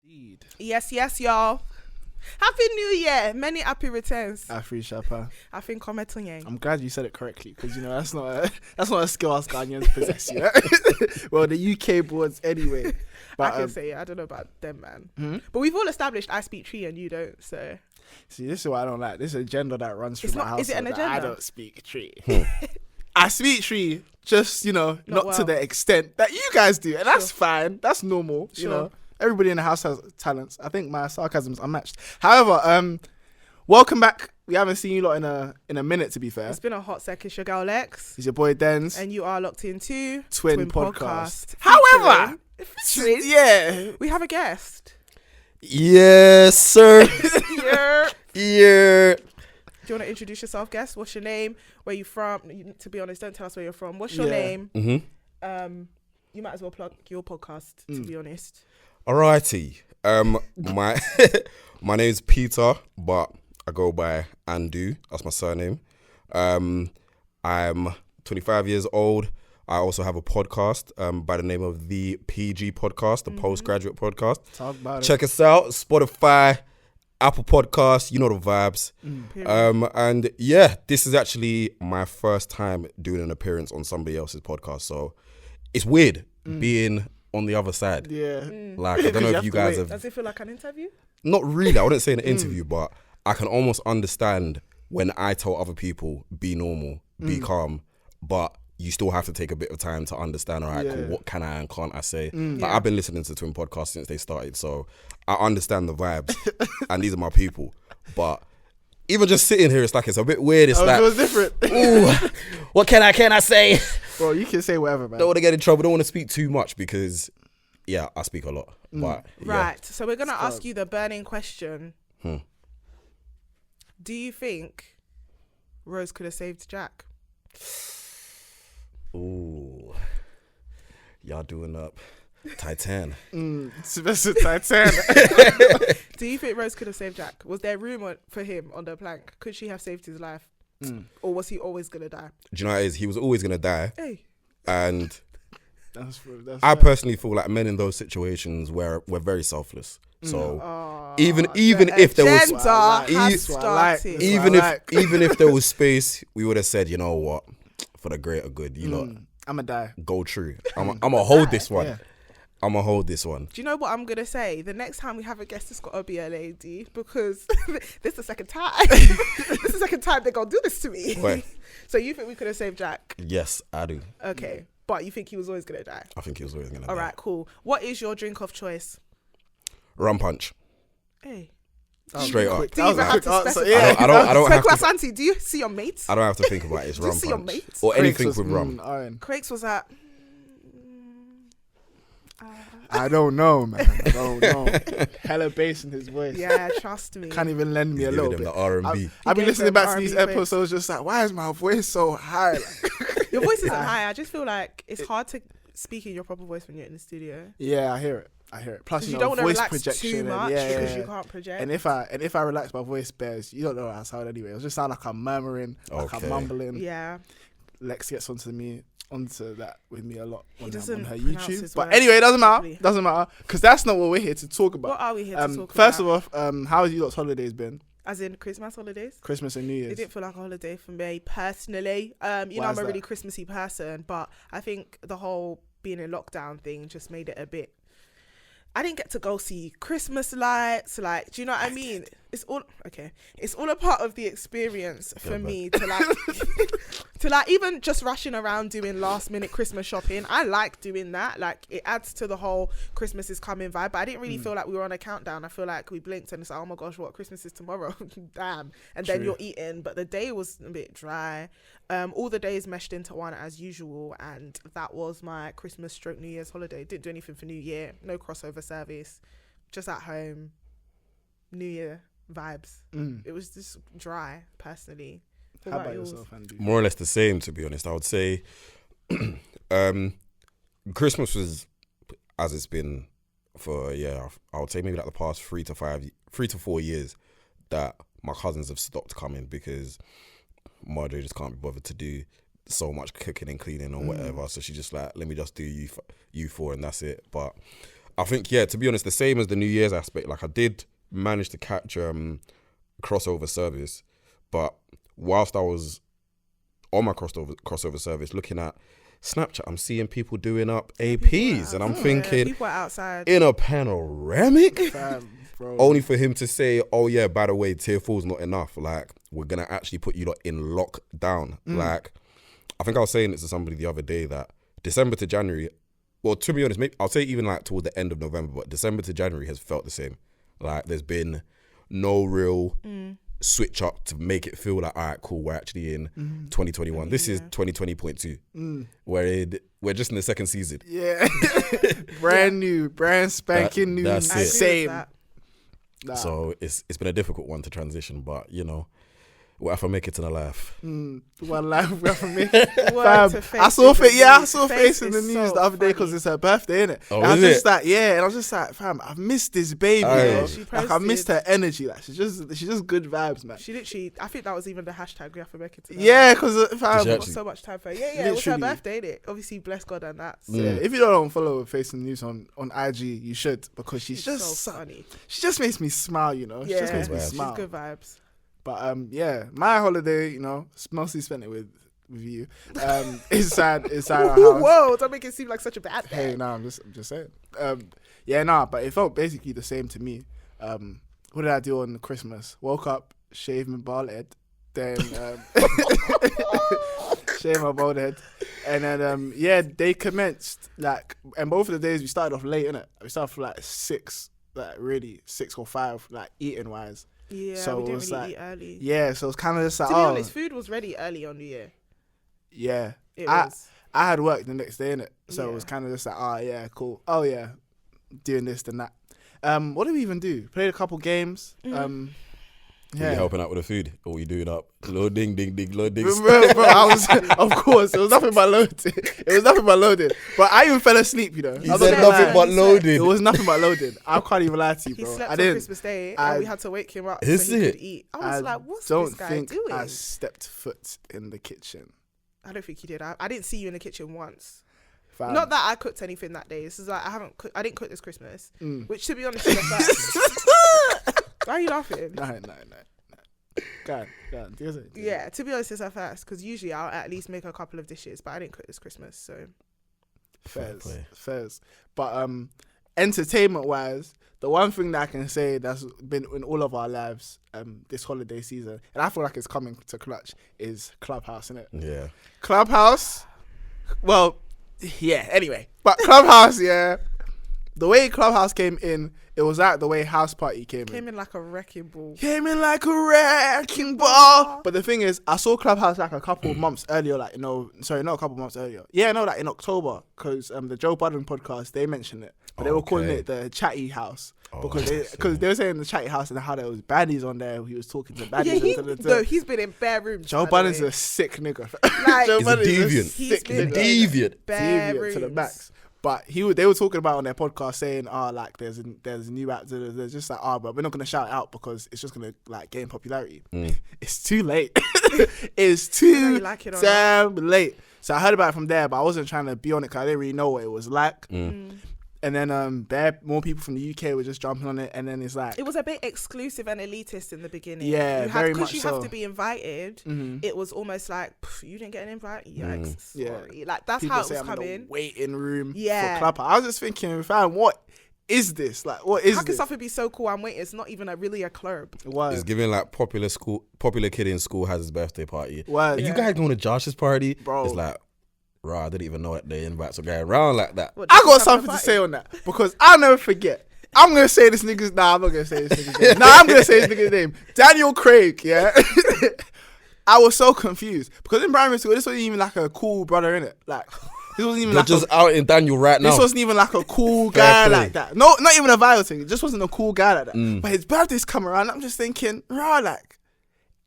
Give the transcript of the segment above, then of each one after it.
Indeed. Yes, y'all. Happy New Year. Many happy returns. Afri Shapa. I think I'm glad you said it correctly because that's not a skill us Ghanaians possess. You know? Well, the UK boards anyway. But I can say it. I don't know about them, man. Hmm? But we've all established I speak tree and you don't. So See, this is what I don't like. This is an agenda that runs through my house. Is it an agenda? I don't speak tree. I speak tree, just not well. to the extent that you guys do, and that's fine. That's normal. Sure. You know, everybody in the house has talents. I think my sarcasm's unmatched. However, welcome back. We haven't seen you lot in a minute. To be fair, it's been a hot sec. It's your girl Lex, it's your boy Denz, and you are locked into Twin Podcast. However, yeah, we have a guest. Yes, sir. Yeah. Yeah. Do you want to introduce yourself, guest? What's your name? Where you from? To be honest, don't tell us where you're from. What's your name? Mm-hmm. You might as well plug your podcast. To be honest. Alrighty. My my name's Peter, but I go by Andu. That's my surname. I'm 25 years old. I also have a podcast by the name of the PG Podcast, the Postgraduate Podcast. Talk about Check us out. Spotify, Apple Podcasts, you know the vibes. And yeah, this is actually my first time doing an appearance on somebody else's podcast. So it's weird being on the other side. Yeah. Like, I don't know if you guys have... Does it feel like an interview? Not really. I wouldn't say an interview, but I can almost understand when I tell other people, be normal, be calm, but you still have to take a bit of time to understand, all right, cool, what can I and can't I say? Like, I've been listening to Twin Podcast since they started, so I understand the vibes, and these are my people. But even just sitting here, it's like, it's a bit weird. It's like, it was different. ooh, what can I say? Bro, you can say whatever, man. Don't want to get in trouble. Don't want to speak too much because, yeah, I speak a lot. But Right. So we're going to ask you the burning question. Do you think Rose could have saved Jack? Ooh, y'all doing up Titan. Sylvester Titan. Do you think Rose could have saved Jack? Was there room for him on the plank? Could she have saved his life? Or was he always going to die? Do you know what it is? He was always going to die. Hey. And that's I personally feel like men in those situations we're very selfless. So even if there was even if there was space, we would have said, you know what, for the greater good, you know, I'ma die. go true. I'm gonna hold this one. Yeah. I'm gonna hold this one. Do you know what I'm gonna say? The next time we have a guest, it's gotta be a lady because this is the second time. This is the second time they're gonna do this to me. Wait. So you think we could have saved Jack? Yes, I do. Okay, but you think he was always gonna die? I think he was always gonna die. All right, cool. What is your drink of choice? Rum punch. Hey. Straight up. Do you even have to specify? yeah. I don't have to. Santi, do you see your mates? I don't have to think about it. It's Do you rum see your punch mates? or anything Craig's with was, rum. iron. Craig's was at. I don't know, man. I don't know. Hella bass in his voice. Yeah, trust me. Can't even lend me a He's little giving bit. them the R&B. I've been gave listening them back to these R&B episodes just like, why is my voice so high? Like, Your voice isn't high. I just feel like it's hard to speak in your proper voice when you're in the studio. yeah, I hear it. Plus, You don't want to voice relax projection. too and- much yeah, because yeah. you can't project. And if I relax my voice bears, you don't know how I sound anyway. It'll just sound like I'm murmuring, like I'm Okay. mumbling. Yeah. Lex gets onto that with me a lot on doesn't her pronounce YouTube. his But words anyway, it doesn't properly. matter. Doesn't matter because that's not what we're here to talk about. What are we here to talk First about? of all, how has you lot's holidays been? As in Christmas holidays? Christmas and New It Year's. didn't feel like a holiday for me personally. You know, is I'm a that? really Christmassy person, but I think the whole being in lockdown thing just made it a bit. I didn't get to go see Christmas lights. Like, do you know what I mean? It's all okay. It's all a part of the experience for me to like even just rushing around doing last minute Christmas shopping. I like doing that. Like, it adds to the whole Christmas is coming vibe. But I didn't really feel like we were on a countdown. I feel like we blinked and it's like, oh my gosh, what, Christmas is tomorrow? Damn. And then you're eating, but the day was a bit dry. All the days meshed into one as usual, and that was my Christmas / New Year's holiday. Didn't do anything for New Year. No crossover service. Just at home. New Year vibes. It was just dry, personally. What How about yours? yourself, Andy? More or less the same, to be honest. I would say Christmas was, as it's been for, I would say maybe like the past 3 to 4 years that my cousins have stopped coming because Marjorie just can't be bothered to do so much cooking and cleaning or whatever. So she's just like, let me just do you four and that's it. But I think, yeah, to be honest, the same as the New Year's aspect. Like, I did manage to catch crossover service, but whilst I was on my crossover service looking at Snapchat, I'm seeing people doing up APs, and I'm thinking, people are outside in a panoramic? Fam, bro. Only for him to say, oh yeah, by the way, tier 4's not enough. Like, we're going to actually put you lot in lockdown. Like, I think I was saying this to somebody the other day that December to January, well, to be honest, maybe I'll say even like toward the end of November, but December to January has felt the same. Like, there's been no real switch up to make it feel like, all right, cool, we're actually in 2021. This is 2020.2. We're just in the second season. Yeah. brand new, brand spanking new. That's it. Same. Nah. So it's been a difficult one to transition, but you know, what if I make it in a life? One life, we have to make Word to I saw Face in the news the other day because it's her birthday, innit? Oh, and I was is just like, and I was just like, fam, I've missed this baby. Aye. Bro. She Like, I missed her energy. Like, she's just good vibes, man. She literally, I think that was even the hashtag we have to make it to. Yeah, because Did fam, she Got actually- so much time for her. Yeah, it was her Literally. birthday, innit? Obviously, bless God and that. So. yeah, if you don't follow Face in the News on IG, you should, because she's just so funny. she just makes me smile, you know. She just makes me Yeah. She's smile. good vibes. But my holiday, you know, mostly spent it with you. Inside our house. Whoa, don't make it seem like such a bad Hey, thing. no, I'm just saying. But it felt basically the same to me. What did I do on Christmas? Woke up, shaved my bald head, then shaved my bald head, and then they commenced and both of the days we started off late, innit? We started for like 6, like really 6 or 5, like eating wise. Yeah, So we it didn't was really like- eat early. Yeah, so it's kind of just like, To be honest, food was ready early on New Year. yeah. It I was. had work the next day, innit? So it was Yeah. kind of just like, yeah, cool. Oh yeah, doing this and that. What did we even do? Played a couple games. Were you helping out with the food? Or were you doing up? Loading, ding, loading. Bro, I was, of course, it was nothing but loading. It was nothing but loading. But I even fell asleep, you know. He I'm said not gonna nothing lie. but He loading. It was nothing but loading. I can't even lie to you, He bro. slept I on didn't. Christmas Day I- and we had to wake him up Is so he it? could eat. I was like, what's don't this guy think doing? I stepped foot in the kitchen. I don't think you did. I didn't see you in the kitchen once. Fam. Not that I cooked anything that day. This is like I didn't cook this Christmas. Mm. Which, to be honest, is a fact. Why are you laughing? No. Go on. Do it. Yeah, to be honest, it's a first because usually I'll at least make a couple of dishes, but I didn't cook this Christmas, so Fairs. But entertainment wise, the one thing that I can say that's been in all of our lives this holiday season, and I feel like it's coming to clutch, is Clubhouse, innit? Yeah. Clubhouse. Well, yeah. Anyway, but Clubhouse, yeah. The way Clubhouse came in, it was like the way House Party came came in like a wrecking ball. Came in like a wrecking ball. But the thing is, I saw Clubhouse like a couple of months earlier, not a couple of months earlier. Yeah, no, like in October, because the Joe Budden podcast, they mentioned it. But they were calling it the Chatty House. Because they were saying the Chatty House and how there was baddies on there. He was talking to baddies. Yeah, he's been in bare rooms. Joe Budden's a sick nigga. Like, Joe He's a Budden's deviant. sick He's been nigga. Deviant. bare Deviant to the rooms. max. But they were talking about on their podcast saying, like there's a new app. There's just like, but we're not gonna shout it out because it's just gonna like gain popularity. It's too late. It's too you like it or damn late. So I heard about it from there, but I wasn't trying to be on it because I didn't really know what it was like. And then more people from the UK were just jumping on it, and then it's like It was a bit exclusive and elitist in the beginning. Yeah, very much because you have so. to be invited. It was almost like you didn't get an invite. Yikes, sorry. Like that's people how it say was I'm in coming. the waiting room Yeah. for Clubhouse. I was just thinking, fam, what is this? Like, what is How can this? something be so cool? I'm waiting. It's not even really a club. Word. It's giving like popular kid in school has his birthday party. Word. Are you guys going to Josh's party? Bro. It's like, I didn't even know that the invites were going around like that. What, I just got having a something to party? say on that because I'll never forget. I'm gonna say this nigga's. Nah, I'm not gonna say this nigga's name. Nah, I'm gonna say this nigga's name. Daniel Craig. Yeah. I was so confused because in primary school, this wasn't even like a cool brother, innit? Like, this wasn't even You're like just out in Daniel right now. this wasn't even like a cool Fair guy play. like that. No, not even a viral thing. It just wasn't a cool guy like that. But his birthday's come around. I'm just thinking, like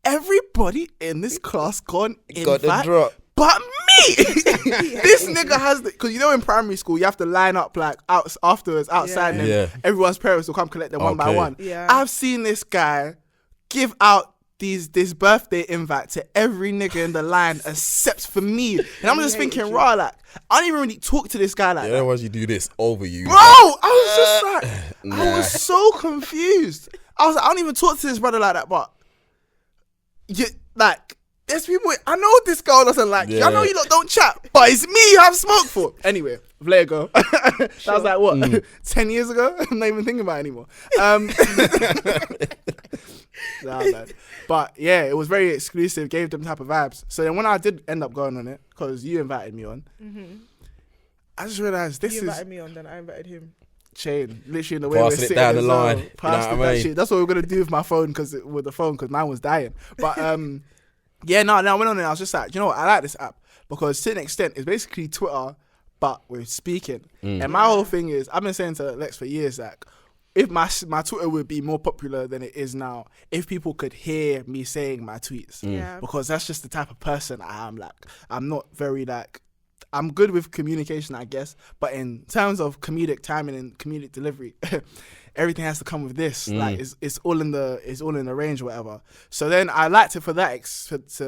everybody in this class gone Got the invite, drop. but me. This nigga has because in primary school you have to line up like afterwards outside, and Yeah. then everyone's parents will come collect them one by Okay. one. Yeah. I've seen this guy give out this birthday invite to every nigga in the line except for me. And I'm just thinking, raw, like, I don't even really talk to this guy like that. Otherwise you do this over you. Bro, I was just like, I was so confused. I was like, I don't even talk to this brother like that, but like, there's people, I know this girl doesn't like you. I know you lot don't chat, but it's me you have smoke for. Anyway, there you go. That was like, what, 10 years ago? I'm not even thinking about it anymore. Nah, man. But yeah, it was very exclusive, gave them type of vibes. So then when I did end up going on it, because you invited me on, I just realised this is... You invited me on, then I invited him. Chain, literally in the way we're Passing it sitting down the as line. well. Passing that shit. That's what we're gonna do with my phone, because mine was dying. But yeah, no, I went on it. I was just like, you know what? I like this app because to an extent, it's basically Twitter, but we're speaking. And my whole thing is, I've been saying to Lex for years, like, if my Twitter would be more popular than it is now, if people could hear me saying my tweets, because that's just the type of person I am. Like, I'm not very like. I'm good with communication, I guess, but in terms of comedic timing and comedic delivery, everything has to come with this. Like it's all in the range or whatever. So then I liked it for that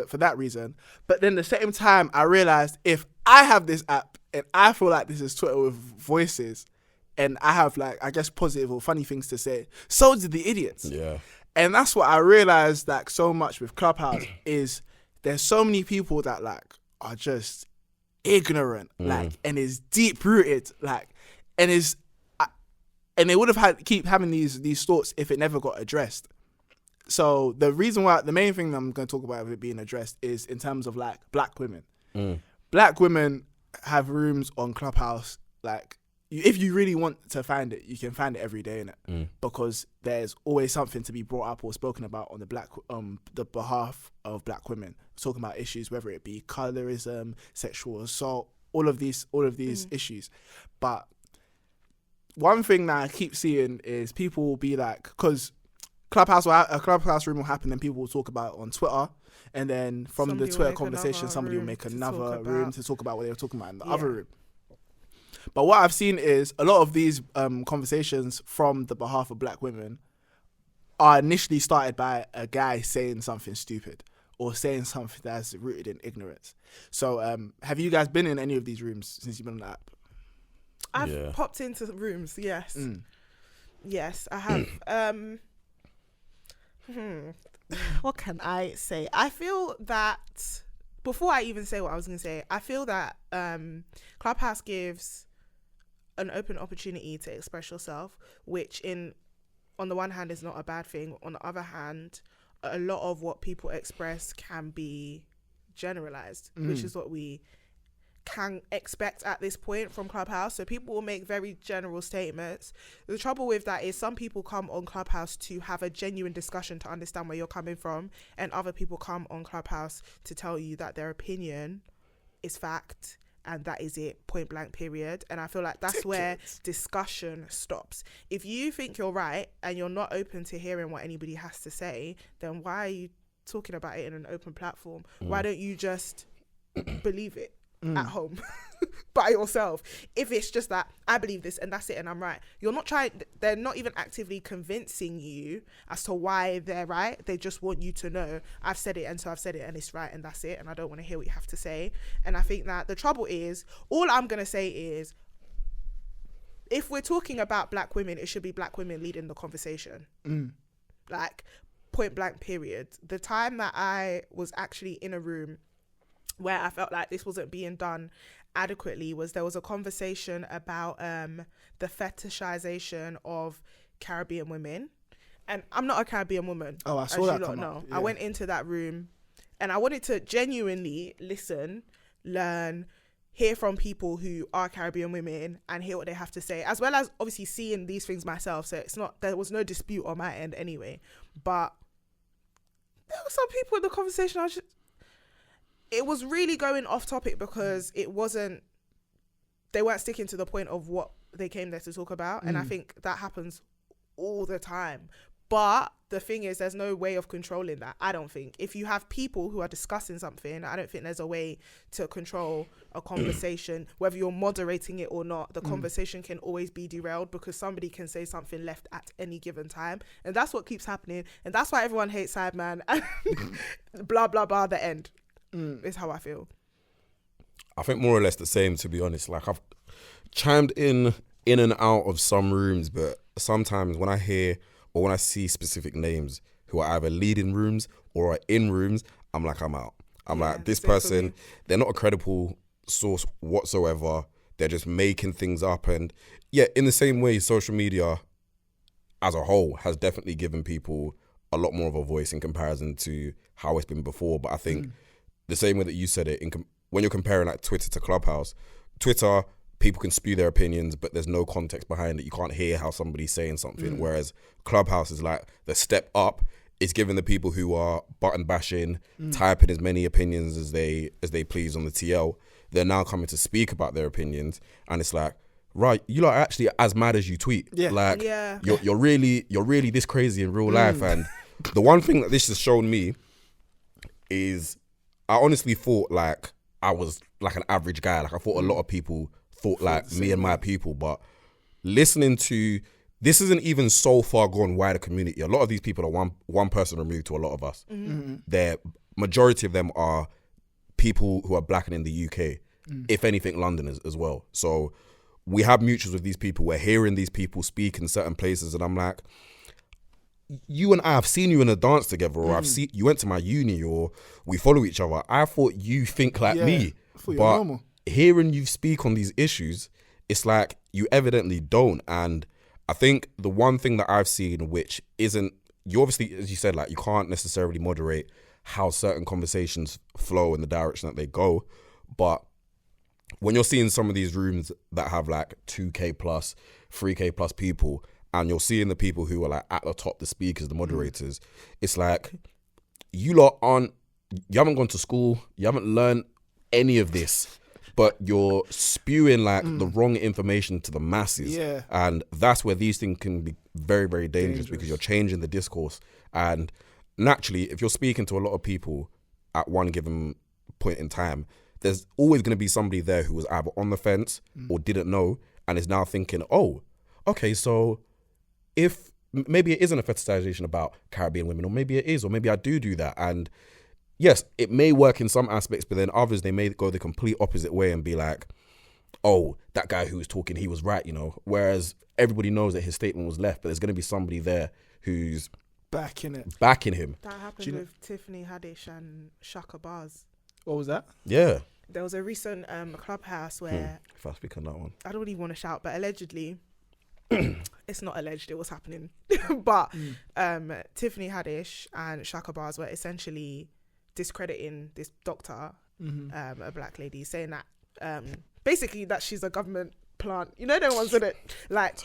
for that reason. But then at the same time, I realized if I have this app and I feel like this is Twitter with voices, and I have like, I guess, positive or funny things to say, so did the idiots. Yeah. And that's what I realized, like, so much with Clubhouse is there's so many people that like are just ignorant, like, and is deep rooted, like, and they would have keep having these thoughts if it never got addressed. So the main thing that I'm going to talk about with it being addressed is in terms of like black women. Black women have rooms on Clubhouse, like, if you really want to find it, you can find it every day, innit? Because there's always something to be brought up or spoken about on the behalf of black women, talking about issues, whether it be colorism, sexual assault, all of these issues. But one thing that I keep seeing is people will be like, because a Clubhouse room will happen, and people will talk about it on Twitter, and then from the Twitter conversation, somebody will make another room to talk about what they were talking about in the other room. But what I've seen is a lot of these conversations from the behalf of black women are initially started by a guy saying something stupid or saying something that's rooted in ignorance. So have you guys been in any of these rooms since you've been on the app? I've popped into rooms, yes. Yes, I have. What can I say? I feel that, before I even say what I was going to say, I feel that Clubhouse gives an open opportunity to express yourself, which on the one hand is not a bad thing. On the other hand, a lot of what people express can be generalized, which is what we can expect at this point from Clubhouse. So people will make very general statements. The trouble with that is some people come on Clubhouse to have a genuine discussion to understand where you're coming from, and other people come on Clubhouse to tell you that their opinion is fact and that is it, point blank, period. And I feel like that's where discussion stops. If you think you're right and you're not open to hearing what anybody has to say, then why are you talking about it in an open platform? Why don't you just believe it at home by yourself? If it's just that I believe this and that's it and I'm right, they're not even actively convincing you as to why they're right. They just want you to know, I've said it, and so I've said it and it's right and that's it, and I don't want to hear what you have to say. And I think that the trouble is, all I'm going to say is, if we're talking about black women, it should be black women leading the conversation. Like, point blank, period. The time that I was actually in a room where I felt like this wasn't being done adequately was there was a conversation about the fetishization of Caribbean women. And I'm not a Caribbean woman. Oh, I saw that come up. Yeah. I went into that room and I wanted to genuinely listen, learn, hear from people who are Caribbean women and hear what they have to say, as well as obviously seeing these things myself. So there was no dispute on my end anyway. But there were some people in the conversation, it was really going off topic because they weren't sticking to the point of what they came there to talk about. And I think that happens all the time. But the thing is, there's no way of controlling that, I don't think. If you have people who are discussing something, I don't think there's a way to control a conversation. Whether you're moderating it or not, the conversation can always be derailed because somebody can say something left at any given time. And that's what keeps happening. And that's why everyone hates Sideman. Blah, blah, blah, the end. Is how I feel. I think more or less the same, to be honest. Like, I've chimed in and out of some rooms, but sometimes when I hear or when I see specific names who are either leading rooms or are in rooms, I'm like, I'm out. I'm like, this person, they're not a credible source whatsoever. They're just making things up. And yeah, in the same way, social media as a whole has definitely given people a lot more of a voice in comparison to how it's been before. But I think the same way that you said it, when you're comparing like Twitter to Clubhouse, Twitter, people can spew their opinions, but there's no context behind it. You can't hear how somebody's saying something. Whereas Clubhouse is like the step up. It's giving the people who are button bashing, typing as many opinions as they please on the TL. They're now coming to speak about their opinions, and it's like, right, you lot are actually as mad as you tweet. Yeah. Like, you're really this crazy in real life. And the one thing that this has shown me is, I honestly thought like I was like an average guy. Like, I thought a lot of people thought like me and my people, but listening to this isn't even so far gone wider community. A lot of these people are one person removed to a lot of us. Their majority of them are people who are black and in the UK, if anything London as well. So we have mutuals with these people. We're hearing these people speak in certain places, and I'm like, you and I have seen you in a dance together, or I've seen you went to my uni, or we follow each other. I thought you think like me, but normal. Hearing you speak on these issues, it's like you evidently don't. And I think the one thing that I've seen, which isn't, you obviously, as you said, like, you can't necessarily moderate how certain conversations flow in the direction that they go. But when you're seeing some of these rooms that have like 2K plus, 3K plus people, and you're seeing the people who are like at the top, the speakers, the moderators, it's like, you haven't gone to school, you haven't learned any of this, but you're spewing like the wrong information to the masses. Yeah. And that's where these things can be very, very dangerous because you're changing the discourse. And naturally, if you're speaking to a lot of people at one given point in time, there's always going to be somebody there who was either on the fence or didn't know and is now thinking, oh, okay, so if maybe it isn't a fetishization about Caribbean women, or maybe it is, or maybe I do that. And yes, it may work in some aspects, but then others, they may go the complete opposite way and be like, oh, that guy who was talking, he was right, you know. Whereas everybody knows that his statement was left, but there's going to be somebody there who's backing him. That happened with Tiffany Haddish and Shaka Bars. What was that? Yeah. There was a recent Clubhouse where... If I speak on that one. I don't even want to shout, but allegedly... it's not alleged, it was happening. But Tiffany Haddish and Shaka Bars were essentially discrediting this doctor, a black lady, saying that basically that she's a government plant. You know, the ones that it like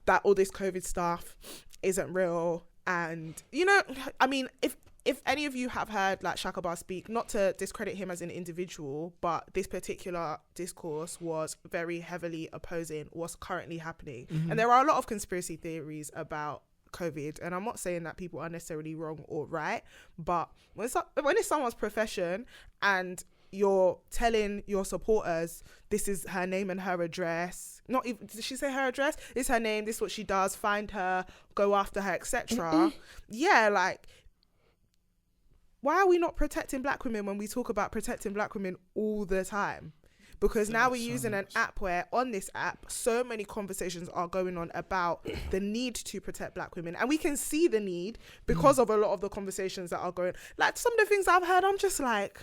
that all this COVID stuff isn't real. And you know, I mean, if any of you have heard like Shaka Bar speak, not to discredit him as an individual, but this particular discourse was very heavily opposing what's currently happening. And there are a lot of conspiracy theories about COVID, and I'm not saying that people are necessarily wrong or right, but when it's someone's profession and you're telling your supporters this is her name and her address, not even, did she say her address? It's her name, this is what she does, find her, go after her, etc. Yeah, like, why are we not protecting black women when we talk about protecting black women all the time? Because now we're using an app where on this app, so many conversations are going on about the need to protect black women. And we can see the need because of a lot of the conversations that are going. Like, some of the things I've heard, I'm just like,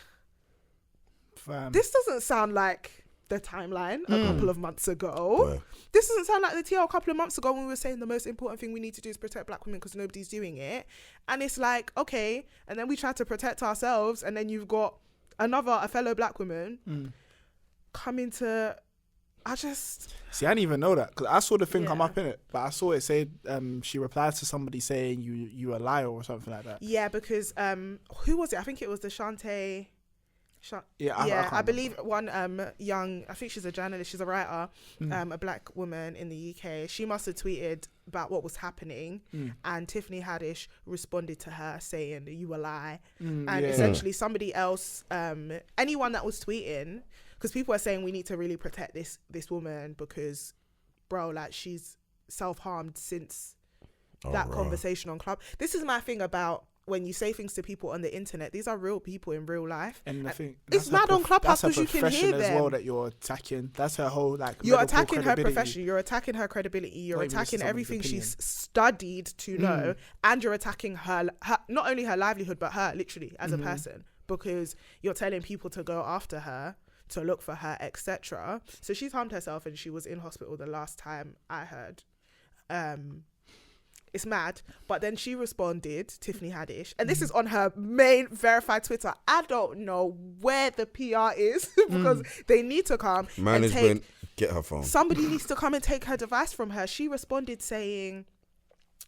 this doesn't sound like the timeline a couple of months ago. Yeah. This doesn't sound like the TL a couple of months ago when we were saying the most important thing we need to do is protect black women because nobody's doing it. And it's like, okay, and then we try to protect ourselves, and then you've got a fellow black woman coming to... I just... See, I didn't even know that because I saw the thing come up in it, but I saw it say she replied to somebody saying you a liar or something like that. Yeah, because who was it? I think it was the Shantae I believe one young, I think she's a journalist, she's a writer, a black woman in the UK. She must have tweeted about what was happening, and Tiffany Haddish responded to her saying, "You a lie," and essentially somebody else, anyone that was tweeting, because people are saying we need to really protect this woman because, bro, like she's self-harmed since that conversation on Club. This is my thing about when you say things to people on the internet, these are real people in real life. And I think it's mad on Clubhouse because you can hear them. As well that you're attacking. That's her whole like. You're attacking her profession. You're attacking her credibility. You're attacking everything she's studied to know, and you're attacking her not only her livelihood but her literally as a person, because you're telling people to go after her, to look for her, etc. So she's harmed herself and she was in hospital the last time I heard. It's mad. But then she responded, Tiffany Haddish, and this is on her main verified Twitter. I don't know where the PR is because they need to come. Management, get her phone. Somebody needs to come and take her device from her. She responded saying,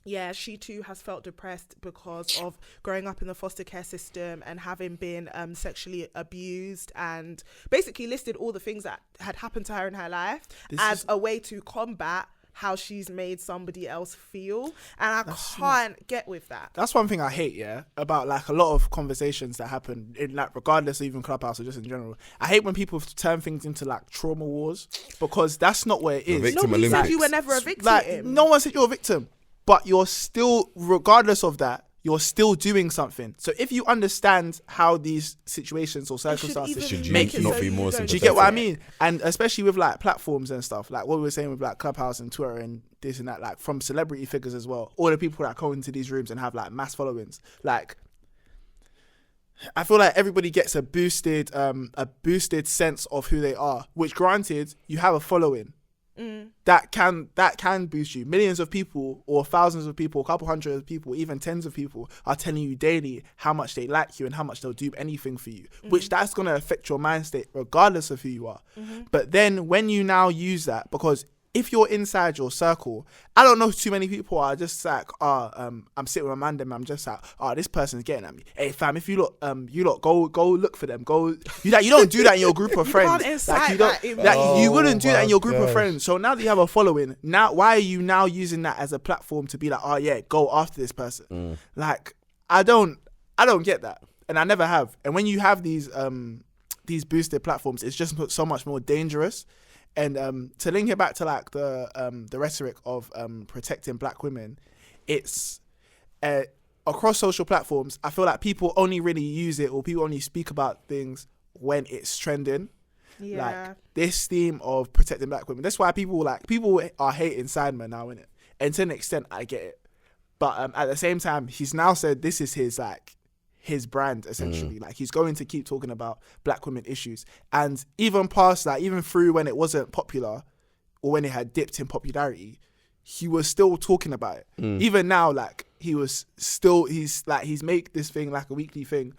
yeah, she too has felt depressed because of growing up in the foster care system and having been sexually abused, and basically listed all the things that had happened to her in her life as a way to combat how she's made somebody else feel. And I can't get with that. That's one thing I hate, about like a lot of conversations that happen in like regardless of even Clubhouse or just in general. I hate when people turn things into like trauma wars, because that's not what it is. Nobody said you were never a victim. Like, no one said you're a victim, but you're still, regardless of that, you're still doing something. So if you understand how these situations or circumstances should make you not be more sympathetic. Do you get what I mean? And especially with like platforms and stuff, like what we were saying with like Clubhouse and Twitter and this and that, like from celebrity figures as well, all the people that go into these rooms and have like mass followings, like I feel like everybody gets a boosted sense of who they are, which granted, you have a following. That can boost you. Millions of people or thousands of people, a couple hundred of people, even tens of people are telling you daily how much they like you and how much they'll do anything for you, which that's going to affect your mind state regardless of who you are. But then when you now use that, because if you're inside your circle, I don't know too many people are just like, I'm sitting with my mandem, I'm just like, this person's getting at me. Hey fam, if you look go look for them. You don't do that in your group of friends. You wouldn't do that in your group of friends. So now that you have a following, now why are you now using that as a platform to be like, go after this person? Like I don't get that, and I never have. And when you have these boosted platforms, it's just so much more dangerous. And to link it back to like the rhetoric of protecting black women, it's across social platforms. I feel like people only really use it, or people only speak about things when it's trending. Like this theme of protecting black women. That's why people are hating Sidemen now, innit? And to an extent, I get it. But at the same time, he's now said this is his brand essentially. Like he's going to keep talking about black women issues, and even past that, even through when it wasn't popular or when it had dipped in popularity, he was still talking about it. Even now, like he's make this thing like a weekly thing.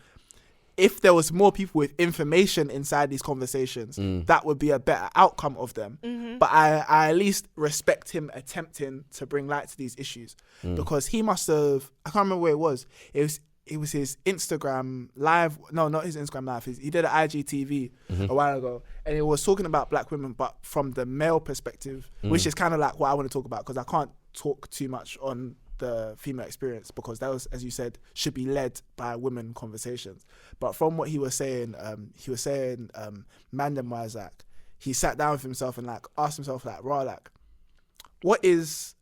If there was more people with information inside these conversations, that would be a better outcome of them. But I at least respect him attempting to bring light to these issues, because he must have, I can't remember where it was his Instagram live. No, not his Instagram live. He did an IGTV a while ago, and it was talking about black women, but from the male perspective, which is kind of like what I want to talk about, because I can't talk too much on the female experience, because that was, as you said, should be led by women conversations. But from what he was saying, mandem wise, like he sat down with himself and like asked himself like, like what is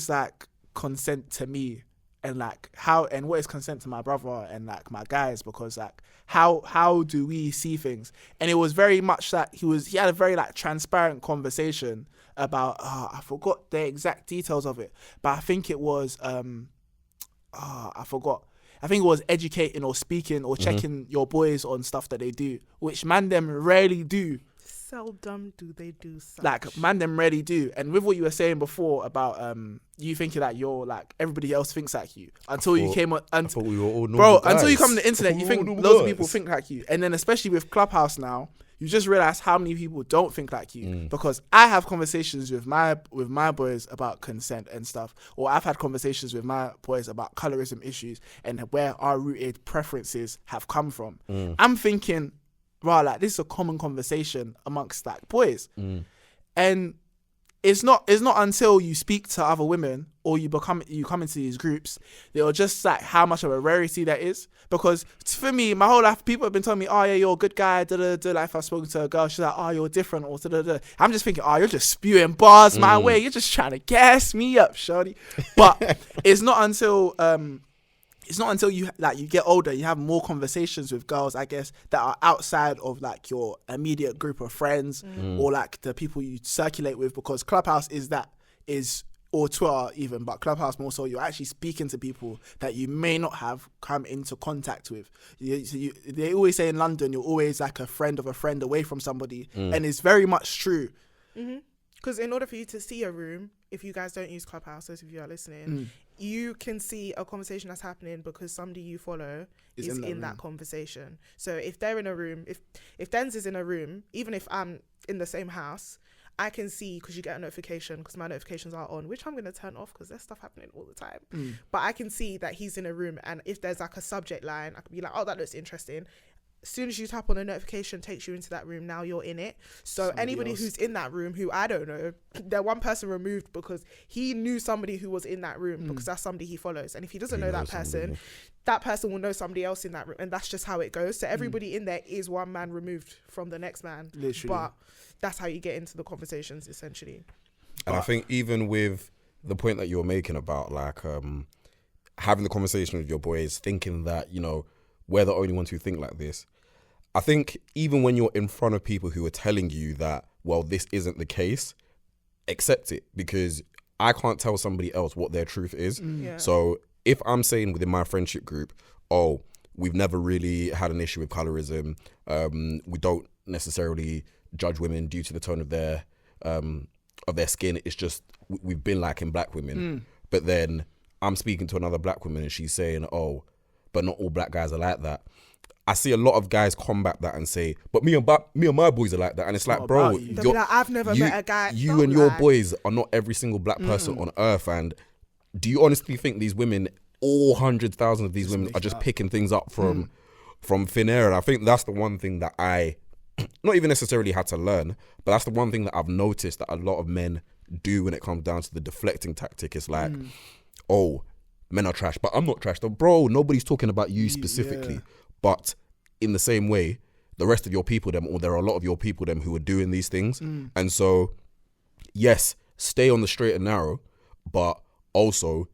like consent to me? And like how, and what is consent to my brother and like my guys, because like how do we see things? And it was very much that he had a very like transparent conversation about I forgot the exact details of it, but I think it was I forgot. I think it was educating or speaking or checking your boys on stuff that they do, which mandem rarely do. Seldom do they do such. Like mandem rarely do. And with what you were saying before about you thinking that you're like everybody else thinks like you until you came on. I thought we were all normal guys. Until you come on the internet, you think loads of people think like you. And then especially with Clubhouse now, you just realize how many people don't think like you. Because I have conversations with my boys about consent and stuff, or I've had conversations with my boys about colorism issues and where our rooted preferences have come from. I'm thinking, right, like this is a common conversation amongst like boys, and it's not until you speak to other women or you come into these groups, they'll just like how much of a rarity that is. Because for me, my whole life, people have been telling me, oh yeah, you're a good guy, like if I've spoken to a girl, she's like, oh, you're different, or I'm just thinking, oh, you're just spewing bars my way, you're just trying to gas me up, shorty. But it's not until you get older, you have more conversations with girls, I guess, that are outside of like your immediate group of friends or like the people you circulate with, because Clubhouse or Twitter even, but Clubhouse more so, you're actually speaking to people that you may not have come into contact with. They always say in London, you're always like a friend of a friend away from somebody, and it's very much true. Because in order for you to see a room, if you guys don't use Clubhouse, if you are listening, you can see a conversation that's happening because somebody you follow is in that conversation. So if they're in a room, if Denz is in a room, even if I'm in the same house, I can see, because you get a notification, because my notifications are on, which I'm going to turn off because there's stuff happening all the time. But I can see that he's in a room, and if there's like a subject line, I can be like, oh, that looks interesting. As soon as you tap on a notification, takes you into that room, now you're in it. So anybody who's in that room who I don't know, they're one person removed because he knew somebody who was in that room because that's somebody he follows. And if he doesn't know that person, that person will know somebody else in that room. And that's just how it goes. So everybody in there is one man removed from the next man. Literally. But that's how you get into the conversations, essentially. And I think even with the point that you're making about like having the conversation with your boys, thinking that, you know, we're the only ones who think like this. I think even when you're in front of people who are telling you that, well, this isn't the case, accept it, because I can't tell somebody else what their truth is. So if I'm saying within my friendship group, oh, we've never really had an issue with colorism, we don't necessarily judge women due to the tone of their skin, it's just we've been liking black women. But then I'm speaking to another black woman and she's saying, oh, but not all black guys are like that. I see a lot of guys combat that and say, but me and my boys are like that. And it's like, bro, I've never met a guy. You and your boys are not every single black person on earth. And do you honestly think these women, all 100,000 of these women are just picking things up from thin air? And I think that's the one thing that I not even necessarily had to learn, but that's the one thing that I've noticed that a lot of men do when it comes down to the deflecting tactic. It's like, oh, men are trash, but I'm not trash. Bro, nobody's talking about you specifically. But in the same way, the rest of your people, or there are a lot of your people, who are doing these things. And so, yes, stay on the straight and narrow, but also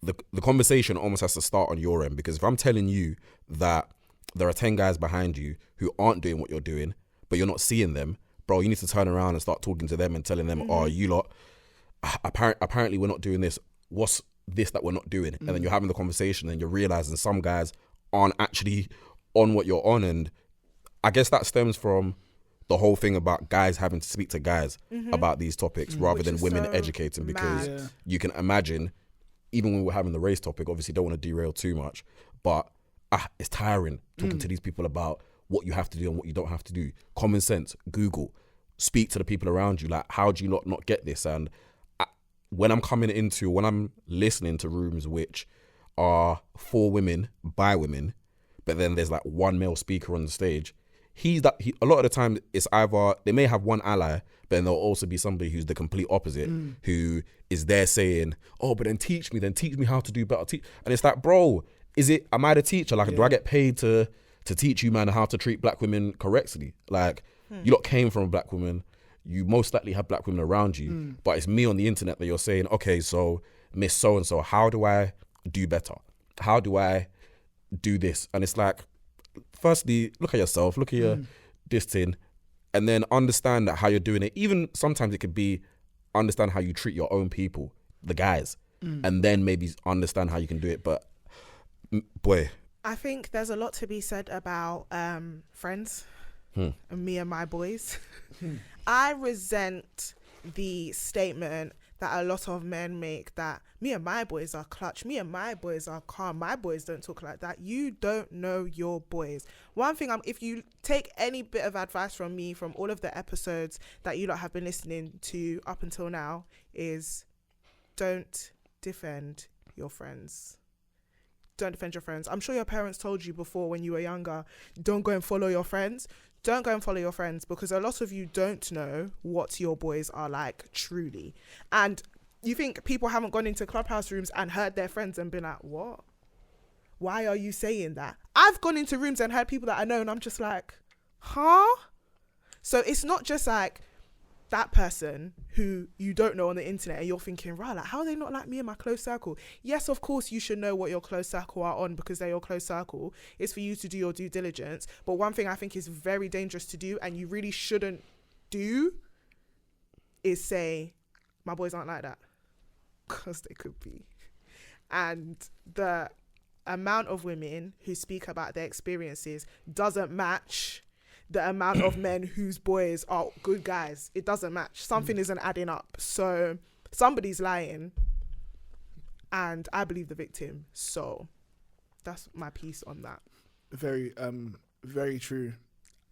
the conversation almost has to start on your end. Because if I'm telling you that there are 10 guys behind you who aren't doing what you're doing, but you're not seeing them, bro, you need to turn around and start talking to them and telling them, oh, you lot, apparently we're not doing this. What's this that we're not doing? And then you're having the conversation and you're realizing some guys aren't actually on what you're on. And I guess that stems from the whole thing about guys having to speak to guys about these topics rather than women educating, because you can imagine, even when we're having the race topic, obviously don't want to derail too much, but it's tiring talking to these people about what you have to do and what you don't have to do. Common sense, Google, speak to the people around you. Like, how do you not get this? And when I'm listening to rooms which are for women, by women, but then there's like one male speaker on the stage, a lot of the time it's either they may have one ally, but then there'll also be somebody who's the complete opposite, who is there saying, oh, but then teach me how to do better. And it's like, bro, am I the teacher? Like, do I get paid to teach you, man, how to treat black women correctly? Like, you lot came from a black woman, you most likely have black women around you, but it's me on the internet that you're saying, okay, so Miss So-and-so, how do I do better? How do I do this? And it's like, firstly, look at yourself, look at your this thing, and then understand that how you're doing it. Even sometimes it could be understand how you treat your own people, the guys, and then maybe understand how you can do it. But boy, I think there's a lot to be said about friends and me and my boys. I resent the statement that a lot of men make, that me and my boys are clutch, me and my boys are calm, my boys don't talk like that. You don't know your boys. One thing, if you take any bit of advice from me from all of the episodes that you lot have been listening to up until now, is don't defend your friends. Don't defend your friends. I'm sure your parents told you before when you were younger, don't go and follow your friends. Don't go and follow your friends, because a lot of you don't know what your boys are like truly. And you think people haven't gone into Clubhouse rooms and heard their friends and been like, what? Why are you saying that? I've gone into rooms and heard people that I know, and I'm just like, huh? So it's not just like that person who you don't know on the internet and you're thinking, right, like, how are they not like me in my close circle? Yes, of course you should know what your close circle are on, because they're your close circle. It's for you to do your due diligence. But one thing I think is very dangerous to do, and you really shouldn't do, is say, my boys aren't like that, because they could be. And the amount of women who speak about their experiences doesn't match the amount of men whose boys are good guys. It doesn't match. Something isn't adding up. So somebody's lying, and I believe the victim. So that's my piece on that. Very, very true.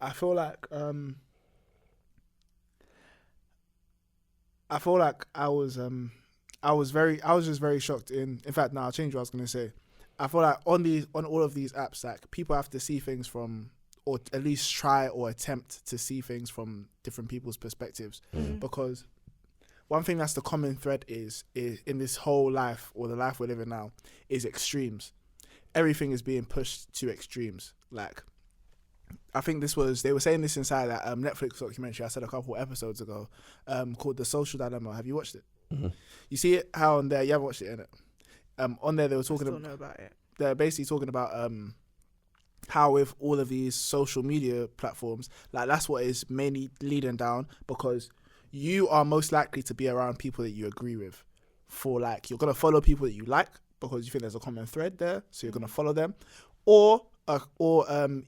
I feel like I was just very shocked. In fact, no, I'll change what I was gonna say. I feel like on all of these apps, like, people have to see things from, or at least try or attempt to see things from different people's perspectives. Because one thing that's the common thread is in this whole life, or the life we're living now, is extremes. Everything is being pushed to extremes. Like, I think they were saying this inside that Netflix documentary I said a couple episodes ago, called The Social Dilemma. Have you watched it? Mm-hmm. You see it, how on there, you haven't watched it, innit? On there they were talking know about it. They're basically talking about how with all of these social media platforms, like, that's what is mainly leading down, because you are most likely to be around people that you agree with. For, like, you're going to follow people that you like because you think there's a common thread there, so you're going to follow them. Or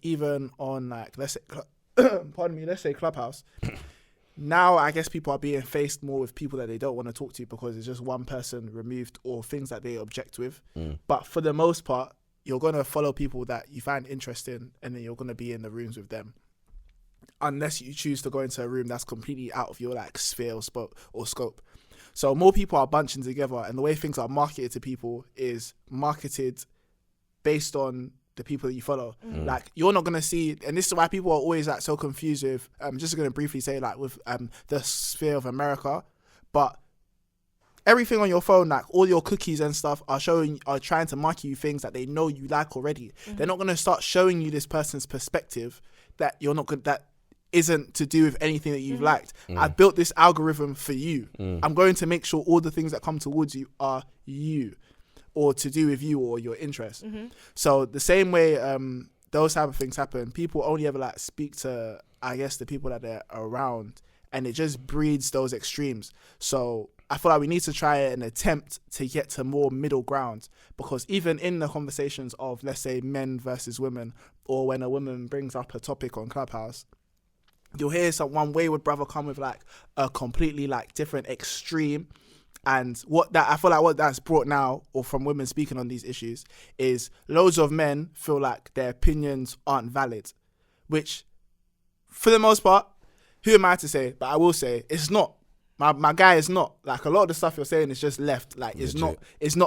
even on, like, let's say Clubhouse. Now I guess people are being faced more with people that they don't want to talk to because it's just one person removed, or things that they object with. But for the most part, you're going to follow people that you find interesting, and then you're going to be in the rooms with them. Unless you choose to go into a room that's completely out of your, like, sphere or scope. So more people are bunching together, and the way things are marketed to people is marketed based on the people that you follow. Like, you're not going to see, and this is why people are always, like, so confused with, just going to briefly say, like, with the sphere of America, but everything on your phone, like, all your cookies and stuff are trying to market you things that they know you like already. They're not going to start showing you this person's perspective that you're not good, that isn't to do with anything that you've liked. I've built this algorithm for you. I'm going to make sure all the things that come towards you are you, or to do with you or your interest. So the same way those type of things happen, people only ever, like, speak to, I guess, the people that they're around, and it just breeds those extremes. So I feel like we need to try and attempt to get to more middle ground, because even in the conversations of, let's say, men versus women, or when a woman brings up a topic on Clubhouse, you'll hear one wayward brother come with, like, a completely, like, different extreme. And I feel like what that's brought now, or from women speaking on these issues, is loads of men feel like their opinions aren't valid, which, for the most part, who am I to say? But I will say it's not. My guy is not. Like, a lot of the stuff you're saying is just left. Like, it's not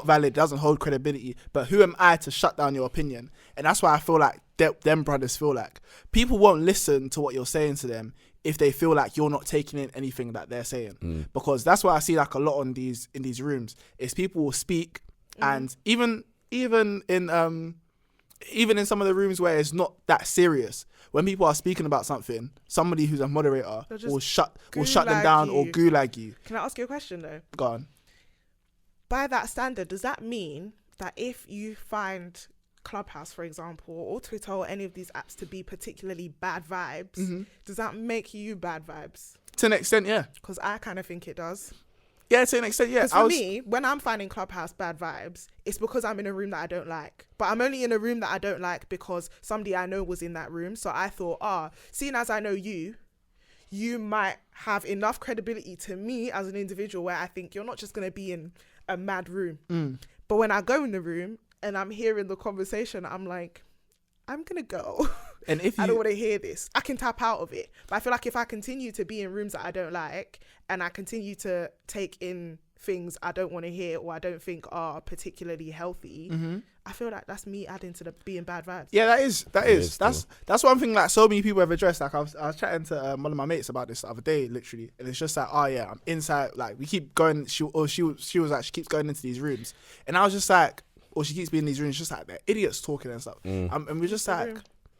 valid. It doesn't hold credibility. But who am I to shut down your opinion? And that's why I feel like them brothers feel like people won't listen to what you're saying to them if they feel like you're not taking in anything that they're saying. Because that's what I see, like, a lot in these rooms, is people will speak, and even in some of the rooms where it's not that serious, when people are speaking about something, somebody who's a moderator will shut them down or gulag you. Can I ask you a question though? Go on. By that standard, does that mean that if you find Clubhouse, for example, or Twitter, or any of these apps to be particularly bad vibes, does that make you bad vibes? To an extent, yeah. Because I kind of think it does. Yeah, to an extent, yeah. Because for me, when I'm finding Clubhouse bad vibes, it's because I'm in a room that I don't like. But I'm only in a room that I don't like because somebody I know was in that room. So I thought, seeing as I know you you might have enough credibility to me as an individual where I think you're not just going to be in a mad room. But when I go in the room and I'm hearing the conversation, I'm like, I'm going to go. And if I don't want to hear this. I can tap out of it. But I feel like if I continue to be in rooms that I don't like and I continue to take in things I don't want to hear or I don't think are particularly healthy, I feel like that's me adding to the being bad vibes. Yeah, that is. That's one thing like so many people have addressed. Like I was chatting to one of my mates about this the other day, literally, and it's just like, oh yeah, I'm inside. Like we keep going. She was like, she keeps going into these rooms, and I was just like, or she keeps being in these rooms, just like they're idiots talking and stuff. And we're just like,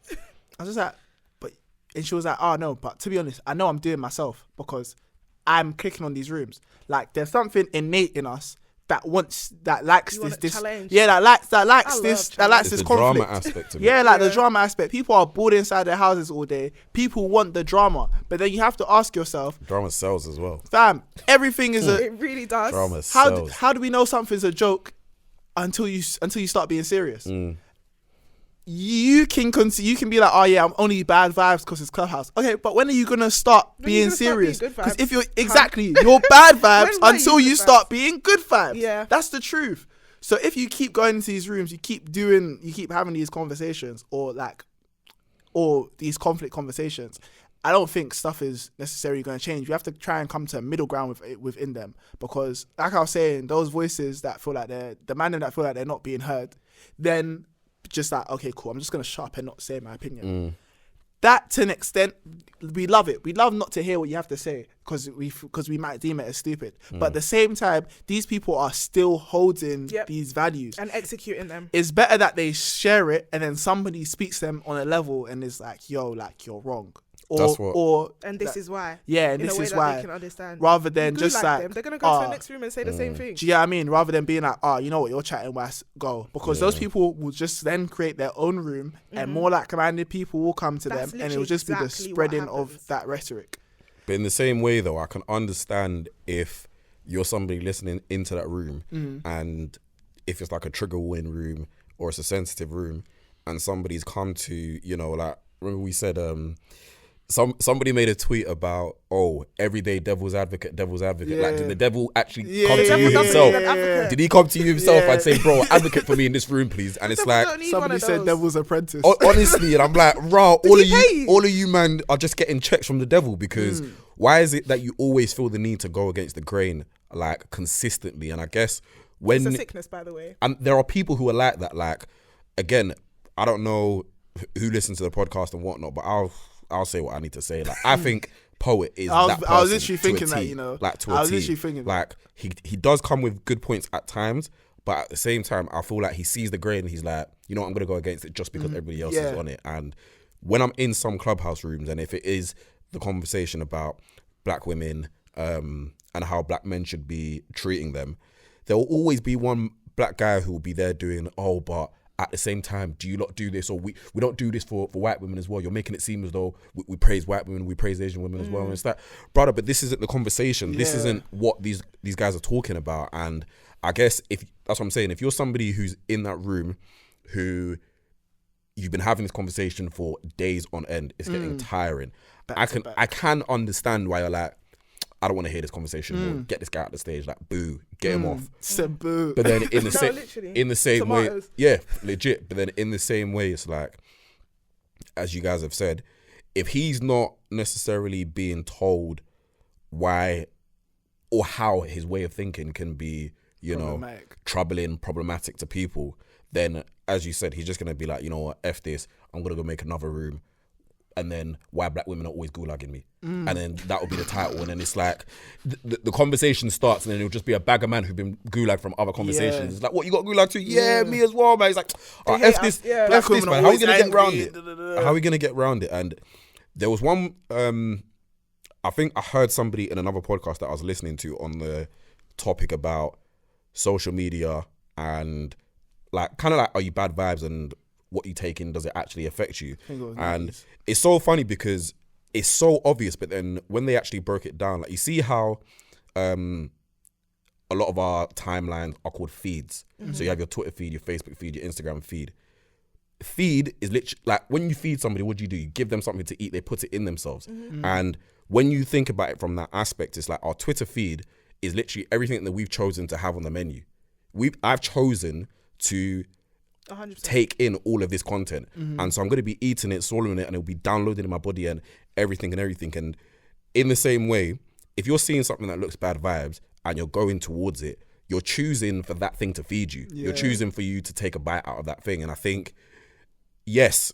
I was just like, but, and she was like, oh no, but to be honest, I know I'm doing myself because I'm clicking on these rooms. Like there's something innate in us that likes this challenge. Yeah, that likes this conflict. Drama aspect of it. Yeah, like the drama aspect. People are bored inside their houses all day. People want the drama, but then you have to ask yourself, Drama sells as well. fam, everything is It really does. Drama sells. how do we know something's a joke until you start being serious? You can be like, oh yeah, I'm only bad vibes because it's Clubhouse. Okay, but when are you gonna start being serious? Because if you're you're bad vibes until you start being good vibes. Yeah, that's the truth. So if you keep going into these rooms, you keep having these conversations or these conflict conversations, I don't think stuff is necessarily going to change. We have to try and come to a middle ground within them, because like I was saying, those voices that feel like the man that feel like they're not being heard, then just like, okay, cool, I'm just going to shut up and not say my opinion. That, to an extent, we love it. We love not to hear what you have to say because we might deem it as stupid. But at the same time, these people are still holding these values and executing them. It's better that they share it and then somebody speaks to them on a level and is like, yo, like, you're wrong. And this is why. Yeah, and this is why. They can understand. Rather than just like them. They're gonna go to the next room and say the same thing. Do you know what I mean? Rather than being like, oh, you know what, you're chatting, West, go. Because those people will just then create their own room and more like-minded people will come to them, and it will just be the spreading of that rhetoric. But in the same way, though, I can understand if you're somebody listening into that room and if it's like a trigger warning room or it's a sensitive room and somebody's come to, you know, like, remember we said, somebody made a tweet about, everyday devil's advocate. Like, did the devil actually come to you himself? Did he come to you himself and say, bro, advocate for me in this room, please? And it's like, somebody said devil's apprentice. Honestly, and I'm like, raw, all of you man are just getting checks from the devil, because why is it that you always feel the need to go against the grain, like, consistently? And I guess when it's a sickness, by the way. And there are people who are like that. Like, again, I don't know who listens to the podcast and whatnot, but I'll say what I need to say. Like, I think Poet is that person. I was literally thinking that, you know. Like, to a T. I was literally thinking like, he does come with good points at times, but at the same time, I feel like he sees the grain and he's like, you know what, I'm going to go against it just because everybody else is on it. And when I'm in some Clubhouse rooms, and if it is the conversation about black women and how black men should be treating them, there will always be one black guy who will be there doing, but at the same time, do you not do this? Or we don't do this for white women as well. You're making it seem as though we praise white women, we praise Asian women as well. And it's like, brother, but this isn't the conversation. This isn't what these guys are talking about. And I guess that's what I'm saying. If you're somebody who's in that room who you've been having this conversation for days on end, it's getting tiring. I can understand why you're like, I don't want to hear this conversation more. Get this guy out the stage, like, boo, get him off. Boo. But then in the same way, yeah, legit. But then in the same way, it's like, as you guys have said, if he's not necessarily being told why or how his way of thinking can be, you know, problematic to people, then, as you said, he's just going to be like, you know what, F this, I'm going to go make another room. And then why black women are always gulagging me. And then that will be the title. And then it's like, the conversation starts and then it'll just be a bag of man who've been gulagged from other conversations. It's like, what, you got gulag too? Yeah, me as well, man. It's like, F this, F this, man. How are we going to get around it? How are we going to get around it? And there was one, I think I heard somebody in another podcast that I was listening to on the topic about social media and like, kind of like, are you bad vibes and what you take in, does it actually affect you? And it's so funny because it's so obvious, but then when they actually broke it down, like, you see how a lot of our timelines are called feeds. So you have your Twitter feed, your Facebook feed, your Instagram feed. Feed is literally like, when you feed somebody, what do? You give them something to eat, they put it in themselves. And when you think about it from that aspect, it's like our Twitter feed is literally everything that we've chosen to have on the menu. I've chosen to 100%. take in all of this content. And so I'm going to be eating it, swallowing it, and it'll be downloaded in my body and everything. And in the same way, if you're seeing something that looks bad vibes and you're going towards it, you're choosing for that thing to feed you. You're choosing for you to take a bite out of that thing. And I think, yes,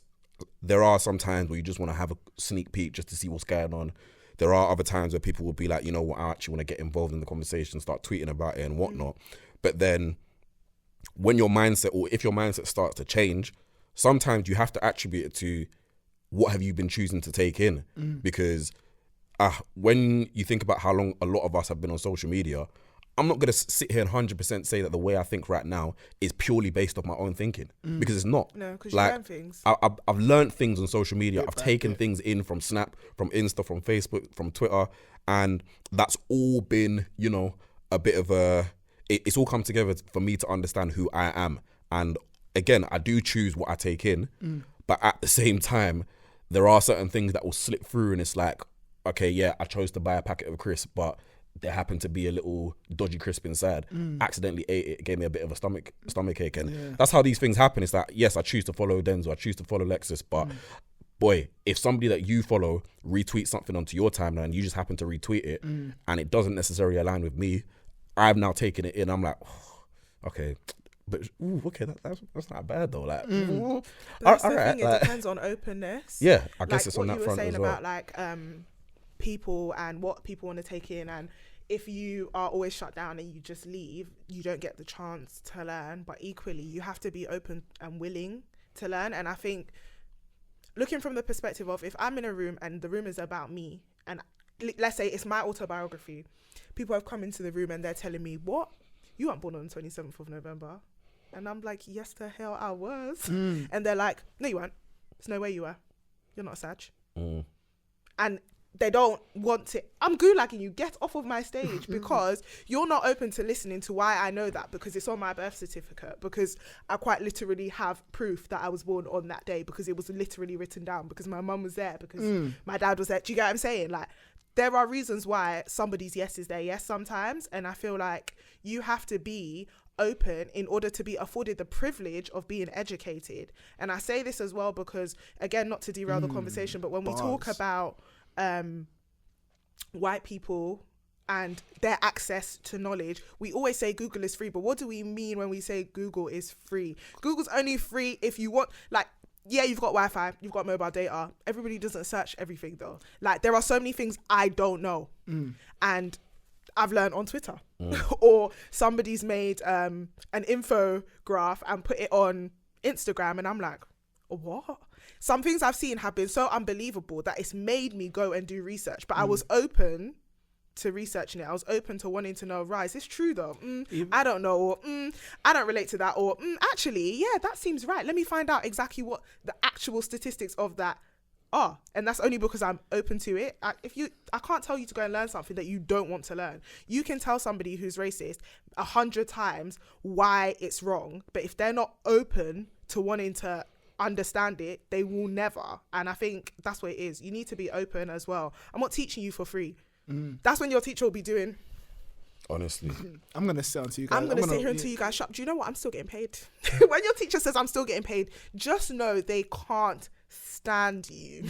there are some times where you just want to have a sneak peek just to see what's going on. There are other times where people will be like, you know what, I actually want to get involved in the conversation, start tweeting about it and whatnot. But then when your mindset, or if your mindset starts to change, sometimes you have to attribute it to what have you been choosing to take in. Because when you think about how long a lot of us have been on social media, I'm not going to sit here and 100% say that the way I think right now is purely based off my own thinking, because it's not. No, because like, you learn things. I've learned things on social media. I've taken things in from Snap, from Insta, from Facebook, from Twitter, and that's all been, you know, a bit of it's all come together for me to understand who I am. And again, I do choose what I take in, but at the same time, there are certain things that will slip through, and it's like, okay, yeah, I chose to buy a packet of crisps, but there happened to be a little dodgy crisp inside. Accidentally ate it, gave me a bit of a stomach ache, and that's how these things happen. It's that, yes, I choose to follow Denz, or I choose to follow Lexus, but boy, if somebody that you follow retweets something onto your timeline and you just happen to retweet it, and it doesn't necessarily align with me, I've now taken it in. I'm like, oh, okay, but okay, that's not bad though. Like, but that's the thing. It depends on openness. Yeah, I guess like it's on that front as well. What you were saying about like people and what people want to take in, and if you are always shut down and you just leave, you don't get the chance to learn. But equally, you have to be open and willing to learn. And I think, looking from the perspective of, if I'm in a room and the room is about me, and let's say it's my autobiography, people have come into the room and they're telling me, what? You weren't born on the 27th of November. And I'm like, yes, the hell I was. And they're like, no, you weren't. There's no way you were. You're not a Sag. And they don't want to. I'm gulagging you. Get off of my stage, because you're not open to listening to why I know that, because it's on my birth certificate, because I quite literally have proof that I was born on that day, because it was literally written down, because my mum was there, because my dad was there. Do you get what I'm saying? Like, there are reasons why somebody's yes is their yes sometimes. And I feel like you have to be open in order to be afforded the privilege of being educated. And I say this as well because, again, not to derail the conversation, but when we talk about white people and their access to knowledge, we always say Google is free. But what do we mean when we say Google is free? Google's only free if you want, like, yeah, you've got Wi-Fi, you've got mobile data. Everybody doesn't search everything though. Like, there are so many things I don't know. And I've learned on Twitter. Or somebody's made an infograph and put it on Instagram, and I'm like, what? Some things I've seen have been so unbelievable that it's made me go and do research. But I was open to researching it. I was open to wanting to know, right, is this true though? I don't know. Or I don't relate to that. Or actually, yeah, that seems right. Let me find out exactly what the actual statistics of that are. And that's only because I'm open to it. I can't tell you to go and learn something that you don't want to learn. You can tell somebody who's racist 100 times why it's wrong, but if they're not open to wanting to understand it, they will never. And I think that's what it is. You need to be open as well. I'm not teaching you for free. That's when your teacher will be doing. Honestly, I'm gonna sit until you guys. I'm gonna sit here until you guys shut. Do you know what? I'm still getting paid. When your teacher says I'm still getting paid, just know they can't stand you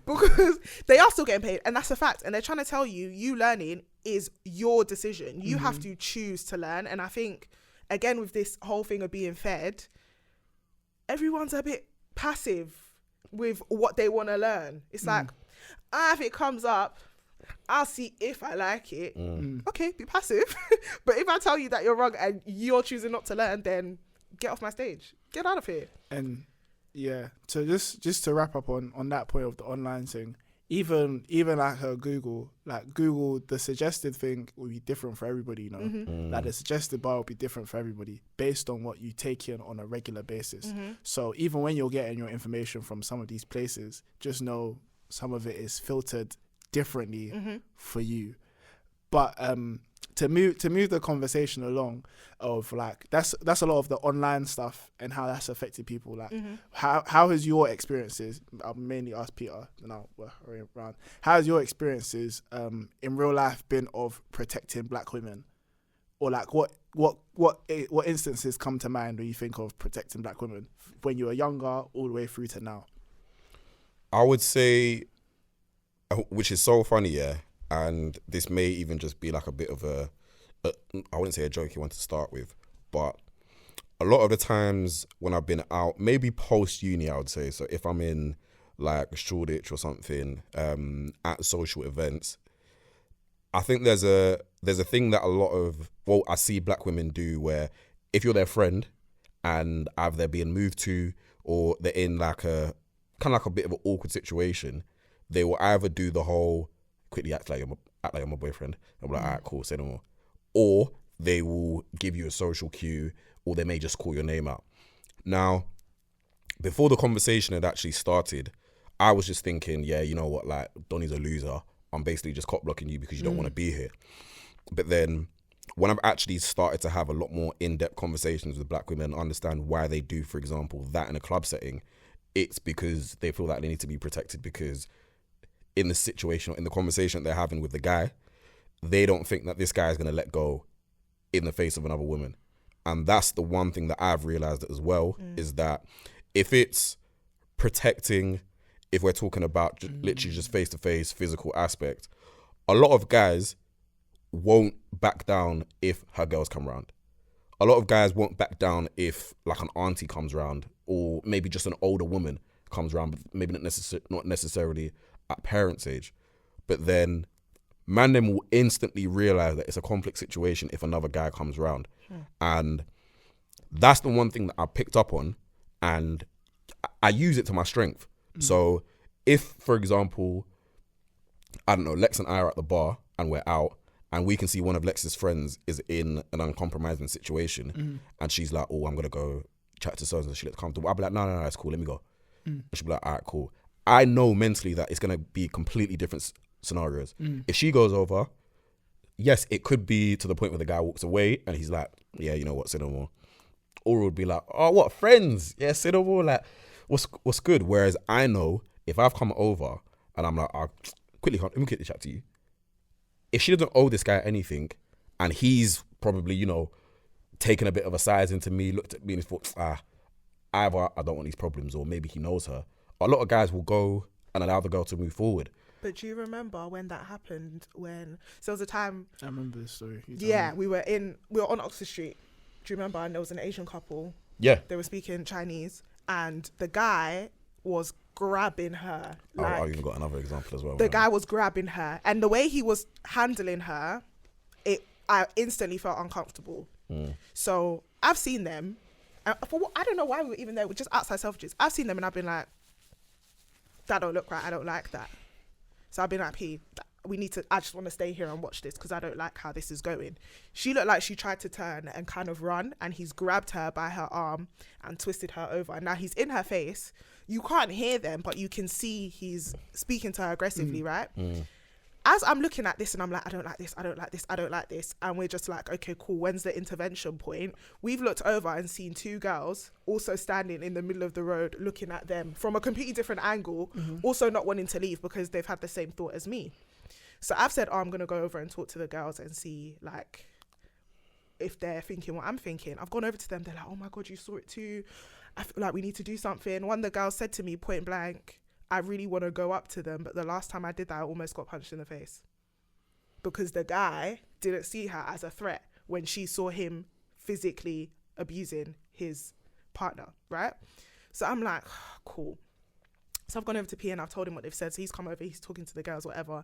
because they are still getting paid, and that's a fact. And they're trying to tell you learning is your decision. You have to choose to learn. And I think, again, with this whole thing of being fed, everyone's a bit passive with what they want to learn. It's like, if it comes up, I'll see if I like it. Okay, be passive. But if I tell you that you're wrong and you're choosing not to learn, then get off my stage. Get out of here. And yeah, so just to wrap up on that point of the online thing, even like Google, the suggested thing will be different for everybody, you know. Like, the suggested bar will be different for everybody based on what you take in on a regular basis. So even when you're getting your information from some of these places, just know some of it is filtered differently for you. But to move the conversation along of like that's a lot of the online stuff and how that's affected people. Like how has your experiences? I'll mainly ask Peter, and I'll work around. How has your experiences in real life been of protecting black women, or like what instances come to mind when you think of protecting black women when you were younger all the way through to now? I would say, which is so funny, yeah, and this may even just be like a bit of I wouldn't say a jokey one to start with, but a lot of the times when I've been out, maybe post-uni, I would say, so if I'm in like Shoreditch or something, at social events, I think there's a thing that I see black women do where if you're their friend and either they're being moved to or they're in like a kind of like a bit of an awkward situation, they will either do the whole quickly act like you're my boyfriend and be like, all right, cool, say no more. Or they will give you a social cue, or they may just call your name out. Now, before the conversation had actually started, I was just thinking, yeah, you know what, like, Donnie's a loser. I'm basically just cop blocking you because you don't want to be here. But then when I've actually started to have a lot more in-depth conversations with black women and understand why they do, for example, that in a club setting, it's because they feel like they need to be protected because in the situation, in the conversation they're having with the guy, they don't think that this guy is going to let go in the face of another woman. And that's the one thing that I've realized as well, is that if it's protecting, if we're talking about literally just face-to-face physical aspect, a lot of guys won't back down if her girls come around. A lot of guys won't back down if like an auntie comes around, or maybe just an older woman comes around, but maybe not necessarily at parents' age. But then mandem will instantly realize that it's a conflict situation if another guy comes around. And that's the one thing that I picked up on, and I use it to my strength. So if, for example, I don't know, Lex and I are at the bar and we're out and we can see one of Lex's friends is in an uncompromising situation and she's like, oh, I'm going to go chat to so-and-so, she looks comfortable. I'll be like, no, it's cool, let me go. And she'll be like, all right, cool. I know mentally that it's going to be completely different scenarios. If she goes over, yes, it could be to the point where the guy walks away and he's like, yeah, you know what, say no more. Or it would be like, oh, what, friends? Yeah, say no more, like, what's good? Whereas I know if I've come over and I'm like, quickly, let me quickly chat to you. If she doesn't owe this guy anything and he's probably, you know, taken a bit of a size into me, looked at me and thought, either I don't want these problems or maybe he knows her. A lot of guys will go and allow the girl to move forward. But do you remember when that happened? So there was a time. I remember this story. We were on Oxford Street. Do you remember? And there was an Asian couple. Yeah. They were speaking Chinese, and the guy was grabbing her. I've even got another example as well. The guy was grabbing her, and the way he was handling her, I instantly felt uncomfortable. So I've seen them. I don't know why we were even there. We're just outside Selfridges. I've seen them, and I've been like, that don't look right. I don't like that. So I've been like, I just want to stay here and watch this because I don't like how this is going. She looked like she tried to turn and kind of run, and he's grabbed her by her arm and twisted her over. And now he's in her face. You can't hear them, but you can see he's speaking to her aggressively, right? As I'm looking at this and I'm like, I don't like this, I don't like this, I don't like this. And we're just like, okay, cool. When's the intervention point? We've looked over and seen two girls also standing in the middle of the road looking at them from a completely different angle, also not wanting to leave because they've had the same thought as me. So I've said, I'm going to go over and talk to the girls and see like if they're thinking what I'm thinking. I've gone over to them. They're like, oh my God, you saw it too. I feel like we need to do something. One of the girls said to me point blank, I really want to go up to them, but the last time I did that, I almost got punched in the face because the guy didn't see her as a threat when she saw him physically abusing his partner, right? So I'm like, cool. So I've gone over to P and I've told him what they've said. So he's come over, he's talking to the girls, whatever.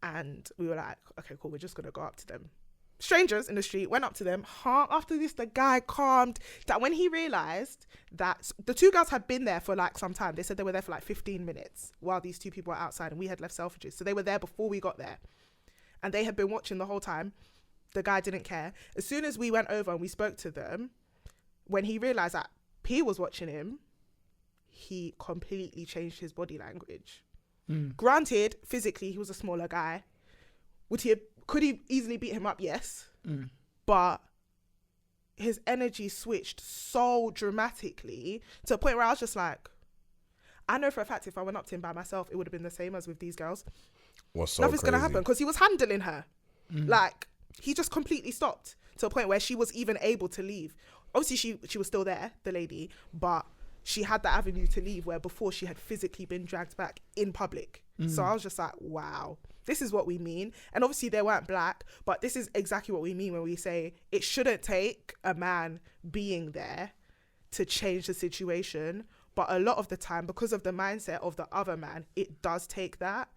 And we were like, okay, cool, we're just going to go up to them. Strangers in the street, went up to them. After this, the guy calmed that when he realised that the two girls had been there for like some time. They said they were there for like 15 minutes while these two people were outside and we had left Selfridges. So they were there before we got there. And they had been watching the whole time. The guy didn't care. As soon as we went over and we spoke to them, when he realised that P was watching him, he completely changed his body language. Granted, physically, he was a smaller guy. Could he easily beat him up? Yes. but his energy switched so dramatically to a point where I was just like, I know for a fact if I went up to him by myself, it would have been the same as with these girls. What's so Nothing's crazy? going to happen because he was handling her. Like, he just completely stopped to a point where she was even able to leave. Obviously, she was still there, the lady, but she had that avenue to leave where before she had physically been dragged back in public. So I was just like, wow, this is what we mean. And obviously they weren't black, but this is exactly what we mean when we say it shouldn't take a man being there to change the situation. But a lot of the time, because of the mindset of the other man, it does take that.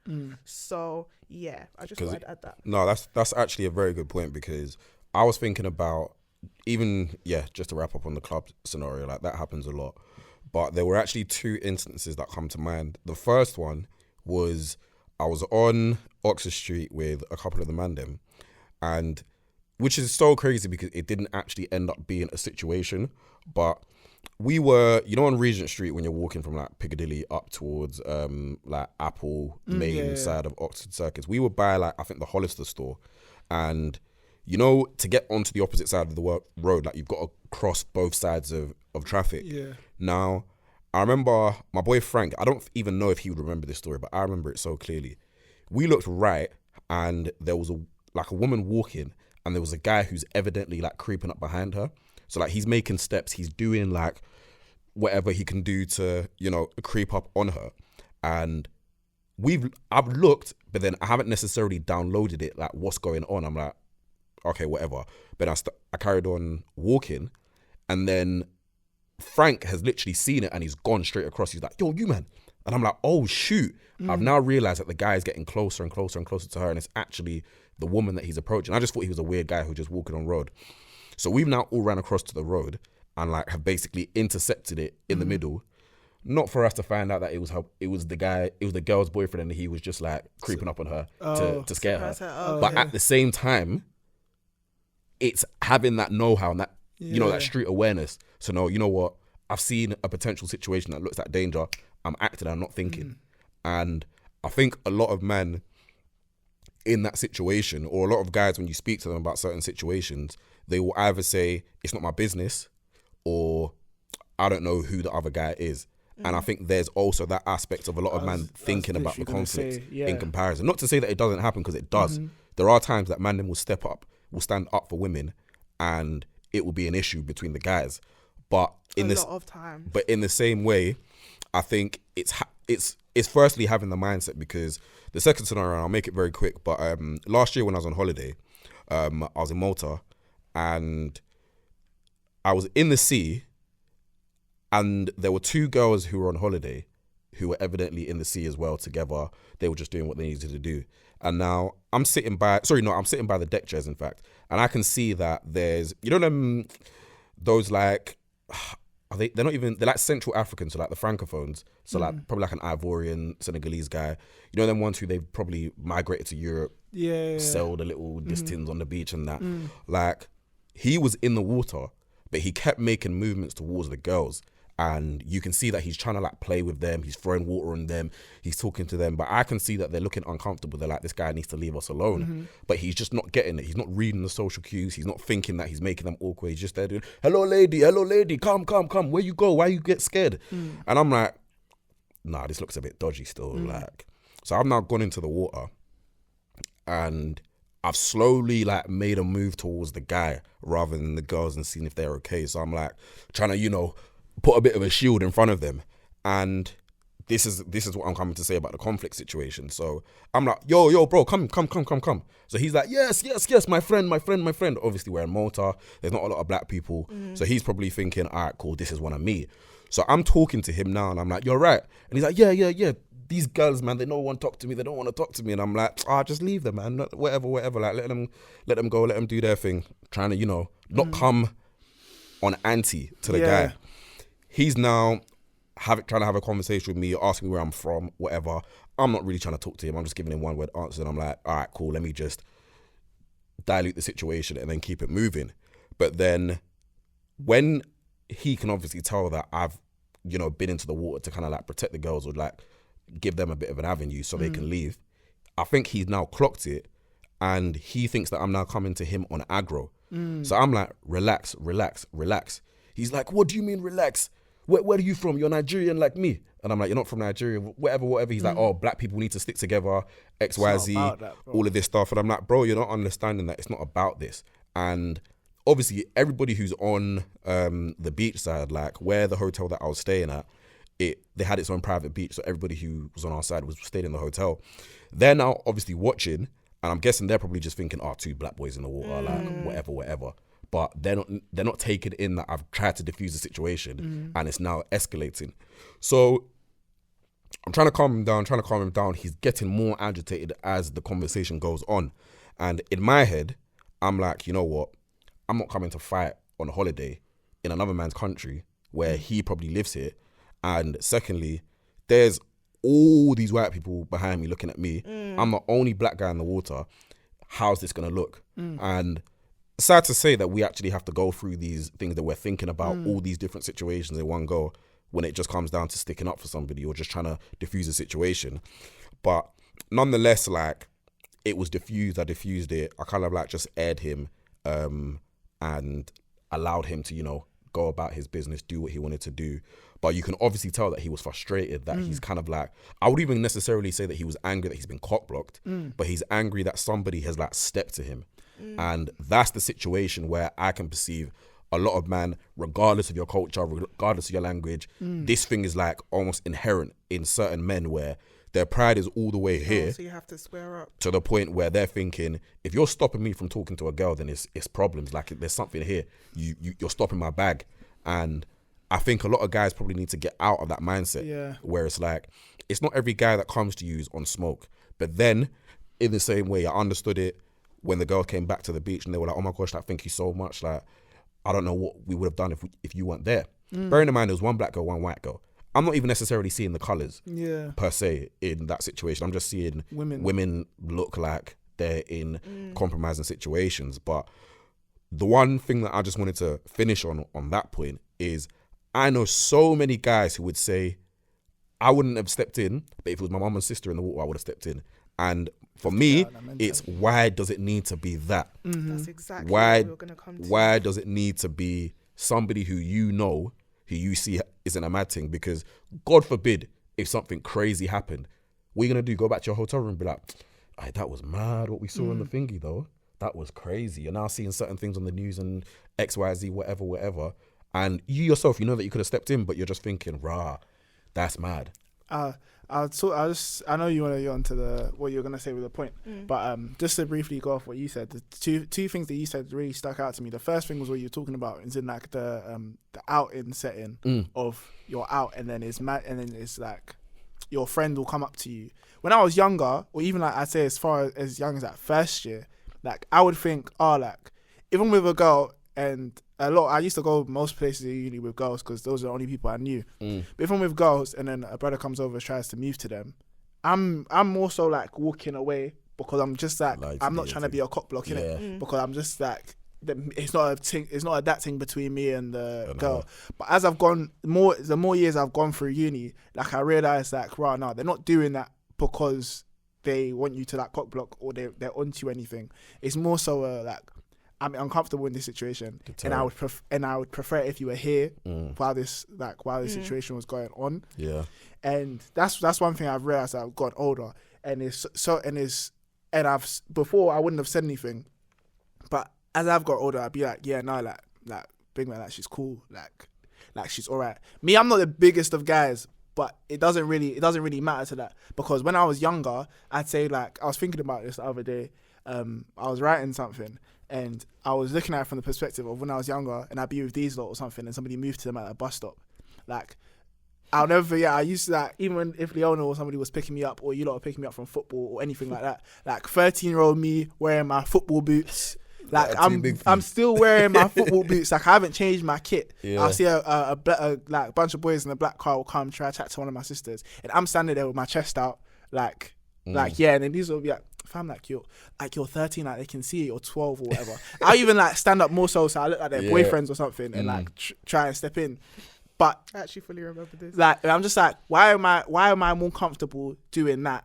So yeah, I just wanted to add that. No, that's actually a very good point, because I was thinking about just to wrap up on the club scenario, like that happens a lot. But there were actually 2 instances that come to mind. The first one was I was on Oxford Street with a couple of the mandem, and which is so crazy because it didn't actually end up being a situation, but we were, on Regent Street when you're walking from like Piccadilly up towards like Apple main side of Oxford Circus. We were by like I think the Hollister store, and to get onto the opposite side of the road, like you've got to cross both sides of traffic. Yeah. Now, I remember my boy Frank, I don't even know if he would remember this story, but I remember it so clearly. We looked right, and there was a woman walking, and there was a guy who's evidently like creeping up behind her. So like he's making steps, he's doing like whatever he can do to, creep up on her. And I've looked, but then I haven't necessarily downloaded it, like what's going on. I'm like, okay, whatever. But I carried on walking, and then Frank has literally seen it and he's gone straight across. He's like, yo, you man. And I'm like, oh shoot. I've now realized that the guy is getting closer and closer and closer to her, and it's actually the woman that he's approaching. I just thought he was a weird guy who was just walking on road. So we've now all ran across to the road and like have basically intercepted it in the middle. Not for us to find out that it was the girl's boyfriend, and he was just like creeping up on her to scare her. But at the same time, it's having that know-how and that, that street awareness. So no, you know what? I've seen a potential situation that looks like danger. I'm acting, I'm not thinking. And I think a lot of men in that situation, or a lot of guys, when you speak to them about certain situations, they will either say, it's not my business, or I don't know who the other guy is. And I think there's also that aspect of a lot of men thinking about the conflict in comparison. Not to say that it doesn't happen, because it does. There are times that men will step up, will stand up for women, and it will be an issue between the guys. But in a lot of time. But in the same way, I think it's firstly having the mindset, because the second scenario, I'll make it very quick, but last year when I was on holiday, I was in Malta, and I was in the sea, and there were 2 girls who were on holiday who were evidently in the sea as well together. They were just doing what they needed to do. And now I'm sitting by the deck chairs, in fact, and I can see that there's, those like, they're like Central Africans, so like the Francophones, so like probably like an Ivorian, Senegalese guy, them ones who they've probably migrated to Europe, sold a little distance on the beach and that. Like, he was in the water, but he kept making movements towards the girls, and you can see that he's trying to like play with them, he's throwing water on them, he's talking to them, but I can see that they're looking uncomfortable. They're like, this guy needs to leave us alone. But he's just not getting it. He's not reading the social cues. He's not thinking that he's making them awkward. He's just there doing, hello lady, come, where you go, why you get scared? And I'm like, nah, this looks a bit dodgy still. Like, so I've now gone into the water, and I've slowly like made a move towards the guy rather than the girls, and seeing if they're okay. So I'm like trying to, put a bit of a shield in front of them. And this is what I'm coming to say about the conflict situation. So I'm like, yo, bro, come. So he's like, yes, my friend. Obviously we're in Malta. There's not a lot of black people. So he's probably thinking, all right, cool, this is one of me. So I'm talking to him now, and I'm like, you're right. And he's like, yeah. These girls, man, they don't want to talk to me. They don't want to talk to me. And I'm like, just leave them, man. Whatever. Like, let them go. Let them do their thing. Trying to, not come on anti to the guy. He's now trying to have a conversation with me, asking me where I'm from, whatever. I'm not really trying to talk to him. I'm just giving him one word answers. And I'm like, all right, cool. Let me just dilute the situation and then keep it moving. But then when he can obviously tell that I've, been into the water to kind of like protect the girls, or like give them a bit of an avenue so they can leave, I think he's now clocked it. and he thinks that I'm now coming to him on aggro. So I'm like, relax. He's like, what do you mean relax? Where are you from? You're Nigerian like me. And I'm like, you're not from Nigeria, whatever. He's like, oh, black people need to stick together, X, Y, Z, all of this stuff. And I'm like, bro, you're not understanding that it's not about this. And obviously, everybody who's on the beach side, like where the hotel that I was staying at, they had its own private beach. So everybody who was on our side was staying in the hotel. They're now obviously watching, and I'm guessing they're probably just thinking, two black boys in the water, like whatever. But they're not taking in that I've tried to diffuse the situation and it's now escalating. So I'm trying to calm him down. He's getting more agitated as the conversation goes on. And in my head, I'm like, you know what? I'm not coming to fight on a holiday in another man's country where he probably lives here. And secondly, there's all these white people behind me looking at me. I'm the only black guy in the water. How's this going to look? And sad to say that we actually have to go through these things that we're thinking about, all these different situations in one go, when it just comes down to sticking up for somebody or just trying to diffuse a situation. But nonetheless, like, it was diffused. I diffused it. I kind of like just aired him and allowed him to, go about his business, do what he wanted to do. But you can obviously tell that he was frustrated, that he's kind of like, I wouldn't even necessarily say that he was angry that he's been cock-blocked, but he's angry that somebody has like stepped to him. And that's the situation where I can perceive a lot of man, regardless of your culture, regardless of your language, this thing is like almost inherent in certain men where their pride is all the way here. So you have to square up. To the point where they're thinking, if you're stopping me from talking to a girl, then it's problems. Like there's something here. You're stopping my bag. And I think a lot of guys probably need to get out of that mindset where it's like, it's not every guy that comes to you is on smoke. But then in the same way, I understood it when the girl came back to the beach and they were like, oh my gosh, like, thank you so much. Like, I don't know what we would have done if you weren't there. Bearing in mind, there was one black girl, one white girl. I'm not even necessarily seeing the colours per se in that situation. I'm just seeing women look like they're in compromising situations. But the one thing that I just wanted to finish on that point is I know so many guys who would say, I wouldn't have stepped in, but if it was my mum and sister in the water, I would have stepped in. And for me, it's why does it need to be that? That's exactly why what we're going to come to. Why does it need to be somebody who who you see isn't a mad thing? Because God forbid if something crazy happened, what are you going to do? Go back to your hotel room and be like, that was mad what we saw on the thingy though. That was crazy. You're now seeing certain things on the news and X, Y, Z, whatever. And you yourself, you know that you could have stepped in, but you're just thinking, that's mad. I know you want to go on to what you're gonna say with the point, but just to briefly go off what you said, the two things that you said really stuck out to me. The first thing was what you're talking about, is in like the out-in setting of you're out, and then it's mad, and then it's like your friend will come up to you. When I was younger, or even like I'd say as far as young as that first year, like I would think, like even with a girl, and I used to go most places usually with girls because those are the only people I knew. But if I'm with girls and then a brother comes over and tries to move to them, I'm more so like walking away because I'm just like I'm not trying to be a cock block in it, because I'm just like it's not a that thing between me and the girl. But as I've gone the more years I've gone through uni, like I realised like right now they're not doing that because they want you to like cock block or they're onto you anything. It's more so like I'm uncomfortable in this situation, and I would prefer it if you were here while this situation was going on. Yeah, and that's one thing I've realized as I've got older, and before I wouldn't have said anything, but as I've got older, I'd be like, yeah, no, like big man, like she's cool, like she's alright. Me, I'm not the biggest of guys, but it doesn't really matter to that, because when I was younger, I'd say like I was thinking about this the other day. I was writing something. And I was looking at it from the perspective of when I was younger and I'd be with these lot or something and somebody moved to them at a bus stop. Like, I'll never forget, I used to like, even if Leona or somebody was picking me up or you lot were picking me up from football or anything like that, like 13-year-old me wearing my football boots, like I'm still wearing my football boots, like I haven't changed my kit. I'll see a bunch of boys in a black car will come try to chat to one of my sisters and I'm standing there with my chest out, like and then these will be like, fam, like you're 13, like they can see it, or 12 or whatever. I even like stand up more so I look like their boyfriends or something and like try and step in. But I actually fully remember this. Like I'm just like, why am I more comfortable doing that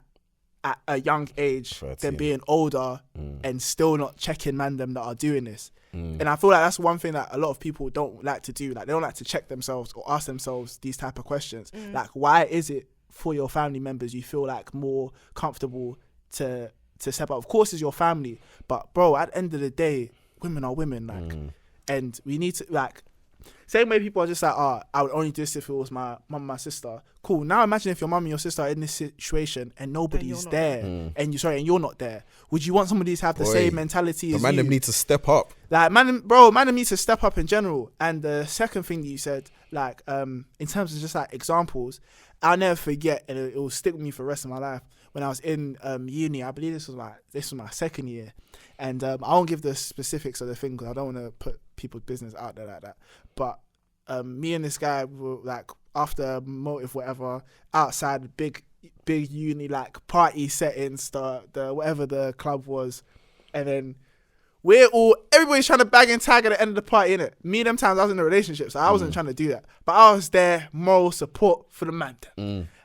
at a young age 13. than being older and still not checking mandem that are doing this. And I feel like that's one thing that a lot of people don't like to do. Like, they don't like to check themselves or ask themselves these type of questions. Like, why is it for your family members you feel like more comfortable to step up? Of course it's your family, but bro, at the end of the day, women are women, like, and we need to, like, same way people are just like, I would only do this if it was my mum and my sister. Cool. Now imagine if your mum and your sister are in this situation and nobody's there, and you're not there. Would you want somebody to have the same mentality as you? The mandem need to step up. Like, mandem needs to step up in general. And the second thing that you said, like, in terms of just like examples, I'll never forget, and it will stick with me for the rest of my life. When I was in uni, I believe this was my second year, and I won't give the specifics of the thing because I don't want to put people's business out there like that. But me and this guy were like, after motive whatever, outside big uni like party settings, the whatever the club was, and then everybody's trying to bag and tag at the end of the party, innit? Me, them times I was in a relationship, so I wasn't trying to do that, but I was there, moral support for the man.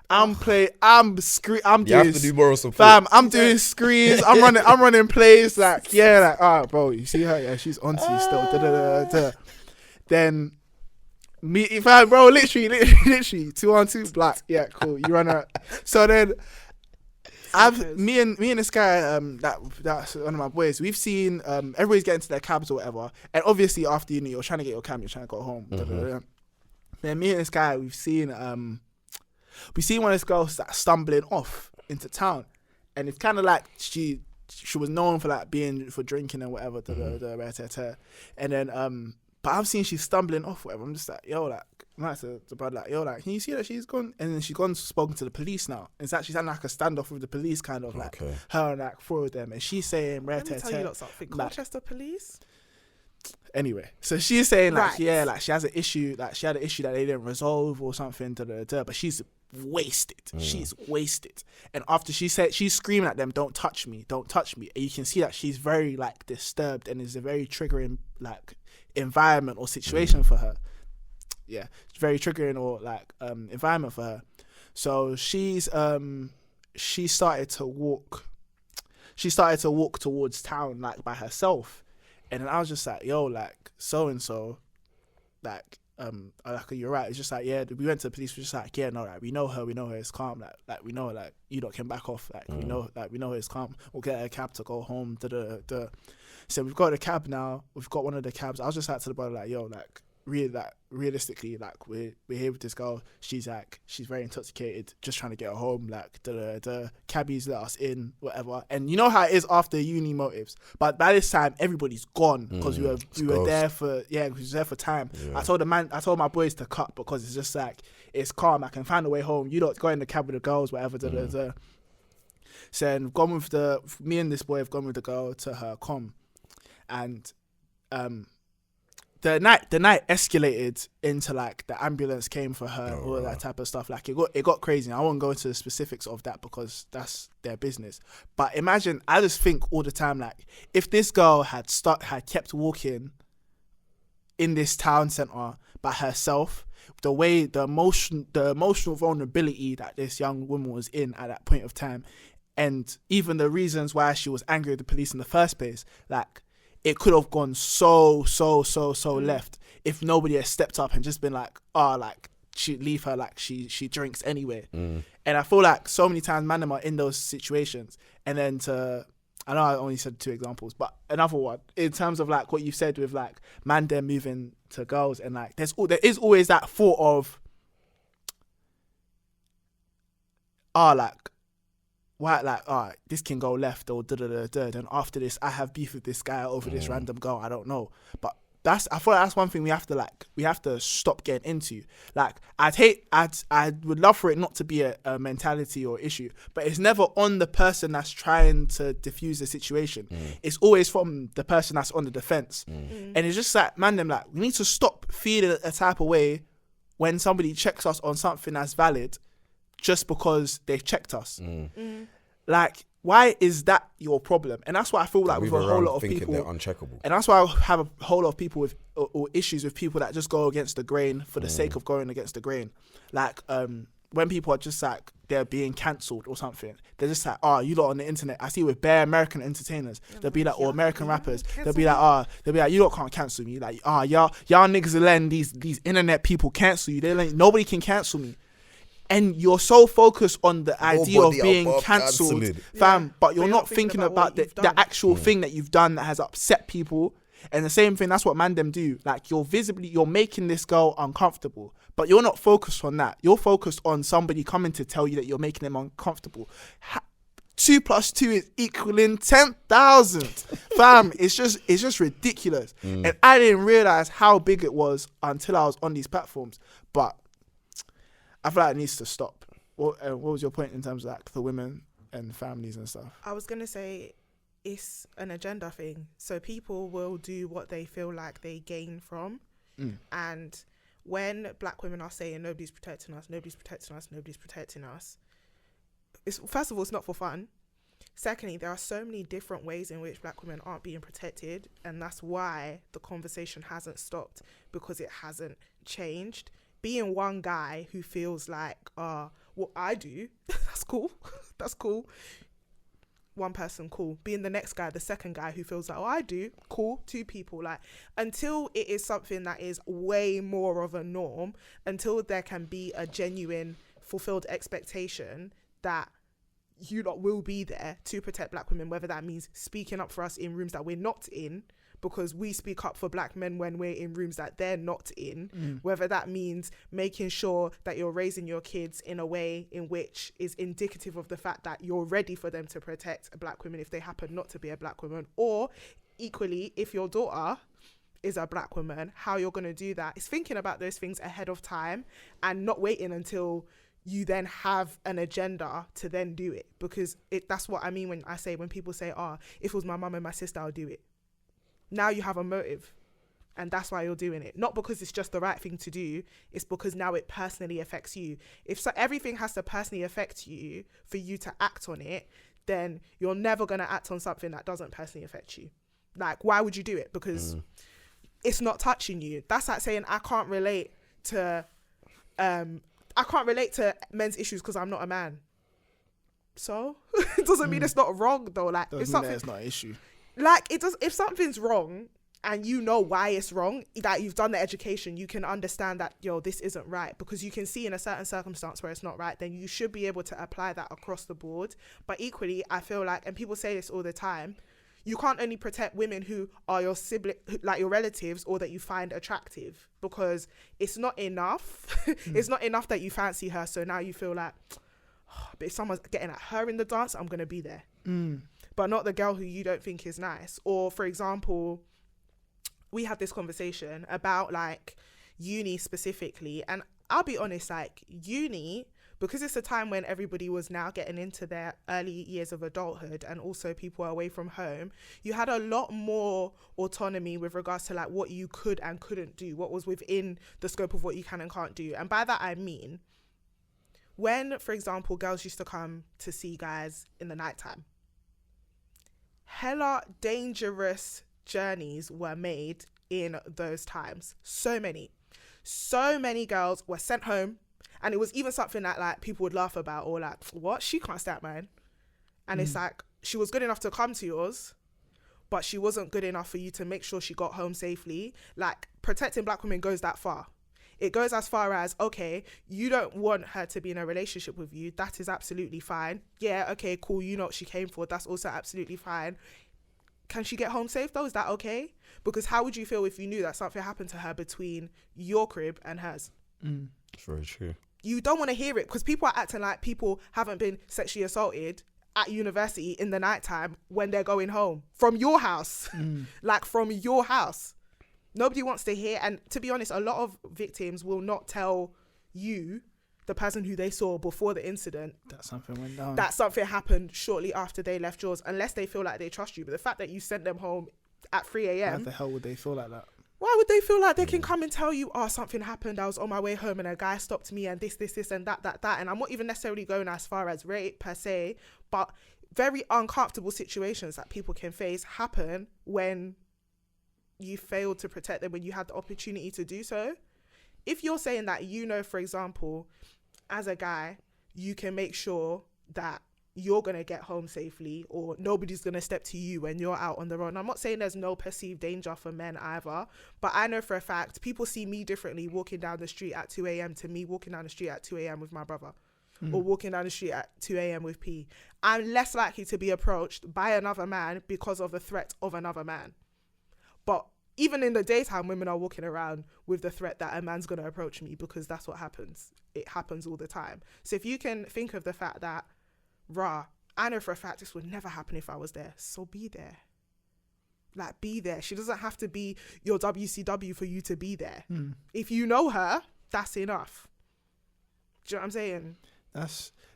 I'm doing, you have to do moral support. Fam, I'm doing screens, I'm running plays, like, yeah, like, oh, bro, you see her? Yeah, she's onto you still. Then, me, fam, bro, literally, 2-on-2, black, yeah, cool, you run out. So then, me and this guy, that's one of my boys, we've seen, everybody's getting to their cabs or whatever, and obviously after uni, you're trying to get your cab, you're trying to go home. Then me and this guy, we've seen one of these girls that's stumbling off into town, and it's kind of like she was known for like for drinking and whatever, and then but I've seen she's stumbling off, whatever. I'm just like, yo, like, I'm like to brother, like, yo, like, can you see that she's gone? And then she's gone, spoken to the police now. It's actually sounding like a standoff with the police, kind of like her and like 4 of them, and she's saying, let me tell you lot something. Colchester police. Anyway, so she's saying like, yeah, like she has an issue, like she had an issue that they didn't resolve or something, but she's wasted. She's wasted. And after she said, she's screaming at them, don't touch me. And you can see that she's very like disturbed, and it's a very triggering like environment or situation for her. Yeah, it's very triggering or like environment for her. So she started to walk towards town like by herself. And then I was just like, yo, like, so-and-so, like, you're right. It's just like, yeah, we went to the police. We're just like, yeah, no, like, we know her, it's calm. Like we know, like, you lot can back off. Like, we know it's calm. We'll get a cab to go home. So we've got a cab now. We've got one of the cabs. I was just like to the brother, like, yo, like, realistically, like, we're here with this girl. She's very intoxicated, just trying to get her home. Like, the cabbies let us in, whatever. And you know how it is after uni motives. But by this time, everybody's gone because we were there for time. Yeah. I told my boys to cut because it's just like, it's calm. I can find a way home. You don't go in the cab with the girls, whatever. So then me and this boy have gone with the girl to her comm, and the night escalated into like the ambulance came for her, all that type of stuff. Like it got crazy. I won't go into the specifics of that because that's their business. But imagine, I just think all the time, like, if this girl had kept walking in this town centre by herself, the emotional vulnerability that this young woman was in at that point of time, and even the reasons why she was angry with the police in the first place, like, it could have gone so left if nobody had stepped up and just been like, like, she leave her, like, she drinks anyway. And I feel like so many times man them are in those situations, and then I know I only said 2 examples, but another one in terms of like what you said with like man them moving to girls, and like there is always that thought of like, why, like, this can go left or then after this I have beef with this guy over this random girl, I don't know. But I feel like that's one thing we have to stop getting into. Like, I would love for it not to be a mentality or issue, but it's never on the person that's trying to diffuse the situation. It's always from the person that's on the defense. And it's just like, man, them, like, we need to stop feeling a type of way when somebody checks us on something that's valid just because they've checked us. Like, why is that your problem? And that's why I feel like with a whole lot of people, they're uncheckable. And that's why I have a whole lot of people with or issues with people that just go against the grain for the sake of going against the grain. Like, when people are just like, they're being cancelled or something, they're just like, oh, you lot on the internet. I see with bare American entertainers, they'll be like, or American rappers, they'll be like, you lot can't cancel me. Like, y'all niggas are letting these internet people cancel you. They're like, nobody can cancel me. And you're so focused on the idea of being cancelled, fam, but you're not thinking about the actual thing that you've done that has upset people. And the same thing, that's what mandem do. Like, you're making this girl uncomfortable, but you're not focused on that. You're focused on somebody coming to tell you that you're making them uncomfortable. 2 + 2 is equaling 10,000. Fam, it's just ridiculous. And I didn't realize how big it was until I was on these platforms. But I feel like it needs to stop. What was your point in terms of like the women and families and stuff? I was going to say, it's an agenda thing. So people will do what they feel like they gain from. And when black women are saying nobody's protecting us, first of all, it's not for fun. Secondly, there are so many different ways in which black women aren't being protected, and that's why the conversation hasn't stopped, because it hasn't changed. Being one guy who feels like, what I do, that's cool. That's cool. One person, cool. Being the next guy, the second guy who feels like, I do, cool. 2 people, like, until it is something that is way more of a norm, until there can be a genuine fulfilled expectation that you lot will be there to protect black women, whether that means speaking up for us in rooms that we're not in, because we speak up for black men when we're in rooms that they're not in, whether that means making sure that you're raising your kids in a way in which is indicative of the fact that you're ready for them to protect black women if they happen not to be a black woman, or equally, if your daughter is a black woman, how you're going to do that. It's thinking about those things ahead of time and not waiting until you then have an agenda to then do it, because that's what I mean when I say, when people say, if it was my mum and my sister, I'll do it. Now you have a motive, and that's why you're doing it. Not because it's just the right thing to do, it's because now it personally affects you. Everything has to personally affect you for you to act on it, then you're never going to act on something that doesn't personally affect you. Like, why would you do it? Because it's not touching you. That's like saying I can't relate to men's issues because I'm not a man. So it doesn't mean it's not wrong though. Like, Doesn't mean that it's not an issue. Like, it does. If something's wrong and you know why it's wrong, that you've done the education, you can understand that, this isn't right, because you can see in a certain circumstance where it's not right, then you should be able to apply that across the board. But equally, I feel like, and people say this all the time, you can't only protect women who are your sibling, like your relatives, or that you find attractive, because it's not enough. It's not enough that you fancy her, so now you feel like, but if someone's getting at her in the dance, I'm going to be there. But not the girl who you don't think is nice. Or, for example, we had this conversation about like uni specifically, and I'll be honest, like uni, because it's a time when everybody was now getting into their early years of adulthood, and also people are away from home, you had a lot more autonomy with regards to like what you could and couldn't do, what was within the scope of what you can and can't do. And by that I mean, when, for example, girls used to come to see guys in the nighttime, hella dangerous journeys were made in those times. So many girls were sent home, and it was even something that like people would laugh about, or like, what, she can't stay at mine. And it's like, she was good enough to come to yours, but she wasn't good enough for you to make sure she got home safely. Like, protecting black women goes that far. It goes as far as, okay, you don't want her to be in a relationship with you. That is absolutely fine. Yeah, okay, cool. You know what she came for. That's also absolutely fine. Can she get home safe though? Is that okay? Because how would you feel if you knew that something happened to her between your crib and hers? It's very true. You don't want to hear it, because people are acting like people haven't been sexually assaulted at university in the nighttime when they're going home from your house. Like, from your house. Nobody wants to hear. And to be honest, a lot of victims will not tell you, the person who they saw before the incident, that something went down, that something happened shortly after they left yours, unless they feel like they trust you. But the fact that you sent them home at 3 a.m. Why the hell would they feel like that? Why would they feel like they can come and tell you, something happened, I was on my way home and a guy stopped me and this and that. And I'm not even necessarily going as far as rape per se, but very uncomfortable situations that people can face happen when you failed to protect them when you had the opportunity to do so. If you're saying that, for example, as a guy, you can make sure that you're going to get home safely, or nobody's going to step to you when you're out on the road. And I'm not saying there's no perceived danger for men either, but I know for a fact people see me differently walking down the street at 2 a.m. to me walking down the street at 2 a.m. with my brother, or walking down the street at 2 a.m. with P. I'm less likely to be approached by another man because of the threat of another man. But even in the daytime, women are walking around with the threat that a man's going to approach me, because that's what happens. It happens all the time. So if you can think of the fact that, I know for a fact this would never happen if I was there, so be there. Like, be there. She doesn't have to be your WCW for you to be there. If you know her, that's enough. Do you know what I'm saying?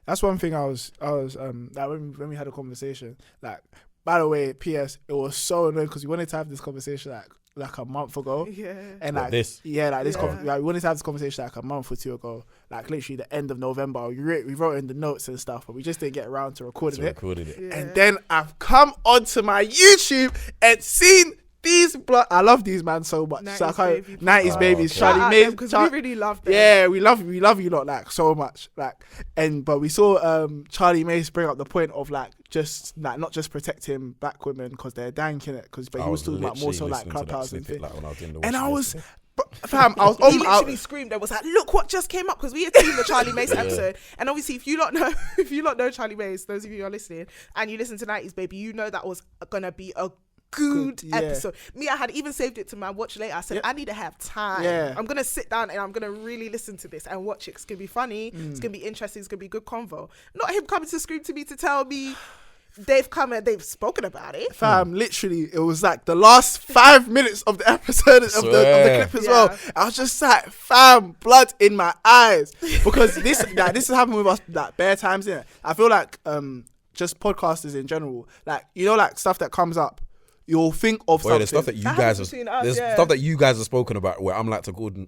That's one thing I was like, when we had a conversation, like, by the way, PS, it was so annoying because we wanted to have this conversation like a month ago. Yeah. And Like this? Yeah, like this. Yeah. Like, we wanted to have this conversation like a month or two ago, like literally the end of November. We wrote in the notes and stuff, but we just didn't get around to recording it. Yeah. And then I've come onto my YouTube and seen these I love these man so much. 90s babies, okay. Charlie May, because we really love them. yeah, we love you lot like so much, like. But we saw Charlie Mace bring up the point of like just like not just protecting black women because they're danking it, but he was talking about more so like Clubhouse and things. Like, when I was doing the And I washing was, yesterday. fam, I was He literally screamed and was like, look what just came up, because we had seen the Charlie Mace episode. And obviously if you lot know Charlie Mace, those of you who are listening and you listen to 90s Baby, you know that was gonna be a good episode. I had even saved it to my watch later. I said, I need to have time. I'm gonna sit down and I'm gonna really listen to this and watch it. It's gonna be funny, it's gonna be interesting, it's gonna be good convo. Not him coming to scream to me to tell me they've come and they've spoken about it. Fam, literally, it was like the last 5 minutes of the episode of the clip as well. I was just like, fam, blood in my eyes, because this has happened with us like bare times. Yeah, I feel like just podcasters in general, like, you know, like stuff that comes up, you'll think of something. There's stuff that you guys have, stuff that you guys have spoken about where I'm like to Gordon,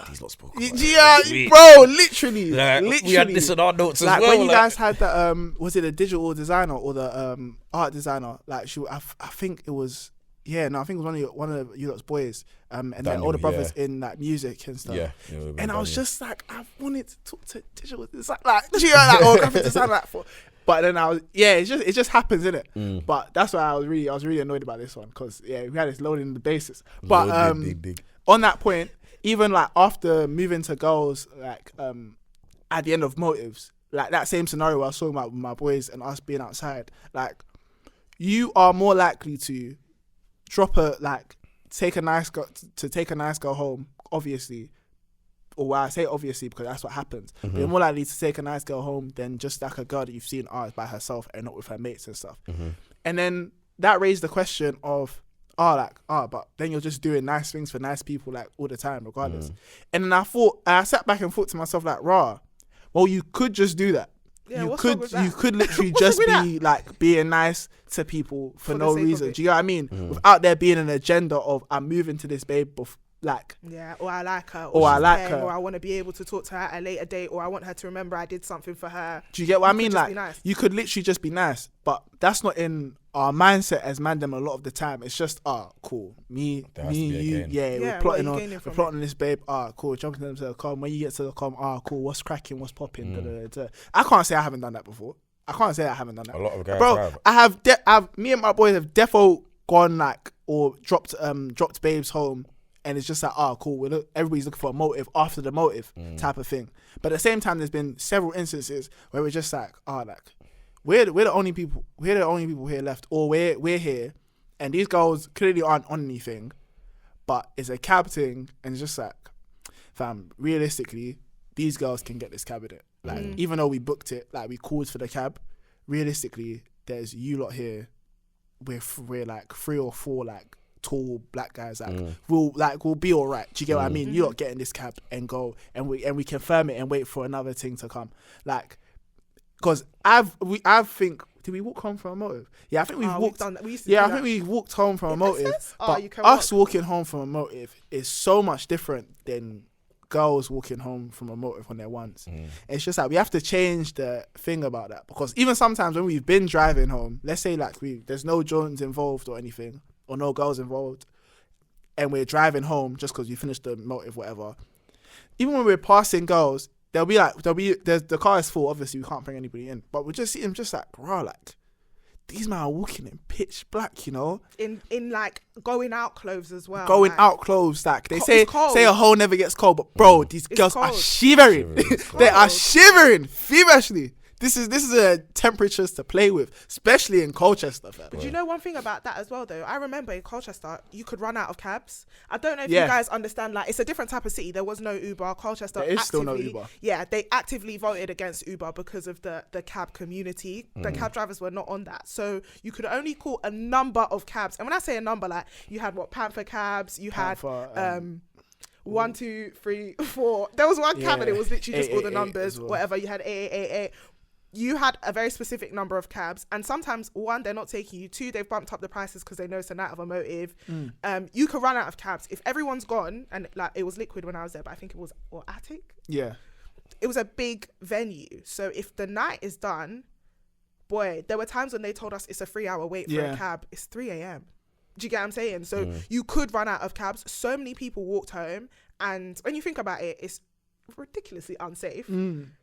these not spoken about. Yeah, bro, literally. We had this in our notes as like, well. When you guys had the was it a digital designer or the art designer? Like, I think it was. Yeah, no, I think it was one of you lot's boys, and then all the brothers in like music and stuff. Yeah, and I was just like, I wanted to talk to digital design, like, or graphic design, like for. But then it just happens, innit? But that's why I was really annoyed about this one, because we had this loading the basis. But big. On that point, even like after moving to girls, like at the end of Motives, like that same scenario where I was talking about with my boys and us being outside, like, you are more likely to take a nice girl home, obviously. Or I say obviously because that's what happens. But you're more likely to take a nice girl home than just like a girl that you've seen by herself and not with her mates and stuff. And then that raised the question of, but then you're just doing nice things for nice people like all the time, regardless. And then I sat back and thought to myself like, well, you could just do that. Yeah, you could literally just be like being nice to people for no reason. Do you know what I mean? Without there being an agenda of, I'm moving to this babe or I like her, or I like her, or I want to be able to talk to her at a later date, or I want her to remember I did something for her. Do you get what I mean? Like, nice. You could literally just be nice, but that's not in our mindset as mandem a lot of the time. It's just, cool, me, you, we're plotting this babe, cool, jumping into the com. When you get to the com, cool, what's cracking, what's popping, I can't say I haven't done that before. A lot of guys have. Me and my boys have defo gone like, or dropped babes home, and it's just like, cool, everybody's looking for a motive after the motive type of thing. But at the same time, there's been several instances where we're just like, we're the only people here left, or we're here, and these girls clearly aren't on anything, but it's a cab thing, and it's just like, fam, realistically, these girls can get this cab in it. Like, even though we booked it, like we called for the cab, realistically, there's you lot here. We're like 3 or 4 like tall black guys we'll be all right. Do you get what I mean? You're not getting this cab and go, and we confirm it and wait for another thing to come. Like, because I think, did we walk home from a motive? Yeah, I think we've walked. I think we walked home from a motive. But us walking home from a motive is so much different than girls walking home from a motive when they're once. It's just like we have to change the thing about that, because even sometimes when we've been driving home, let's say like there's no Jones involved or anything, or no girls involved, and we're driving home just because we finished the motive, whatever. Even when we're passing girls, there's the car is full. Obviously, we can't bring anybody in, but we just see them just like, bro, like these men are walking in pitch black, you know, in like going out clothes as well. Going like, out clothes, like they it's cold. say a hole never gets cold, but bro, these girls are cold. shivering. They are cold. shivering feverishly. This is a temperatures to play with, especially in Colchester. Fam. But you know one thing about that as well, though? I remember in Colchester, you could run out of cabs. I don't know if you guys understand, like, it's a different type of city. There was no Uber. Colchester There is still no Uber. Yeah, they actively voted against Uber because of the cab community. The cab drivers were not on that. So you could only call a number of cabs. And when I say a number, like, you had Panther cabs, you had 1, 2, 3, 4. There was one cab and it was literally just all the numbers, well. Whatever. You had 888. You had a very specific number of cabs, and sometimes, 1, they're not taking you. 2, they've bumped up the prices because they know it's a night of a motive. You could run out of cabs if everyone's gone, and like it was Liquid when I was there, but I think it was Attic. Yeah, it was a big venue, so if the night is done, boy, there were times when they told us it's a 3-hour wait for a cab. It's 3 a.m. Do you get what I'm saying? So you could run out of cabs. So many people walked home, and when you think about it, it's ridiculously unsafe.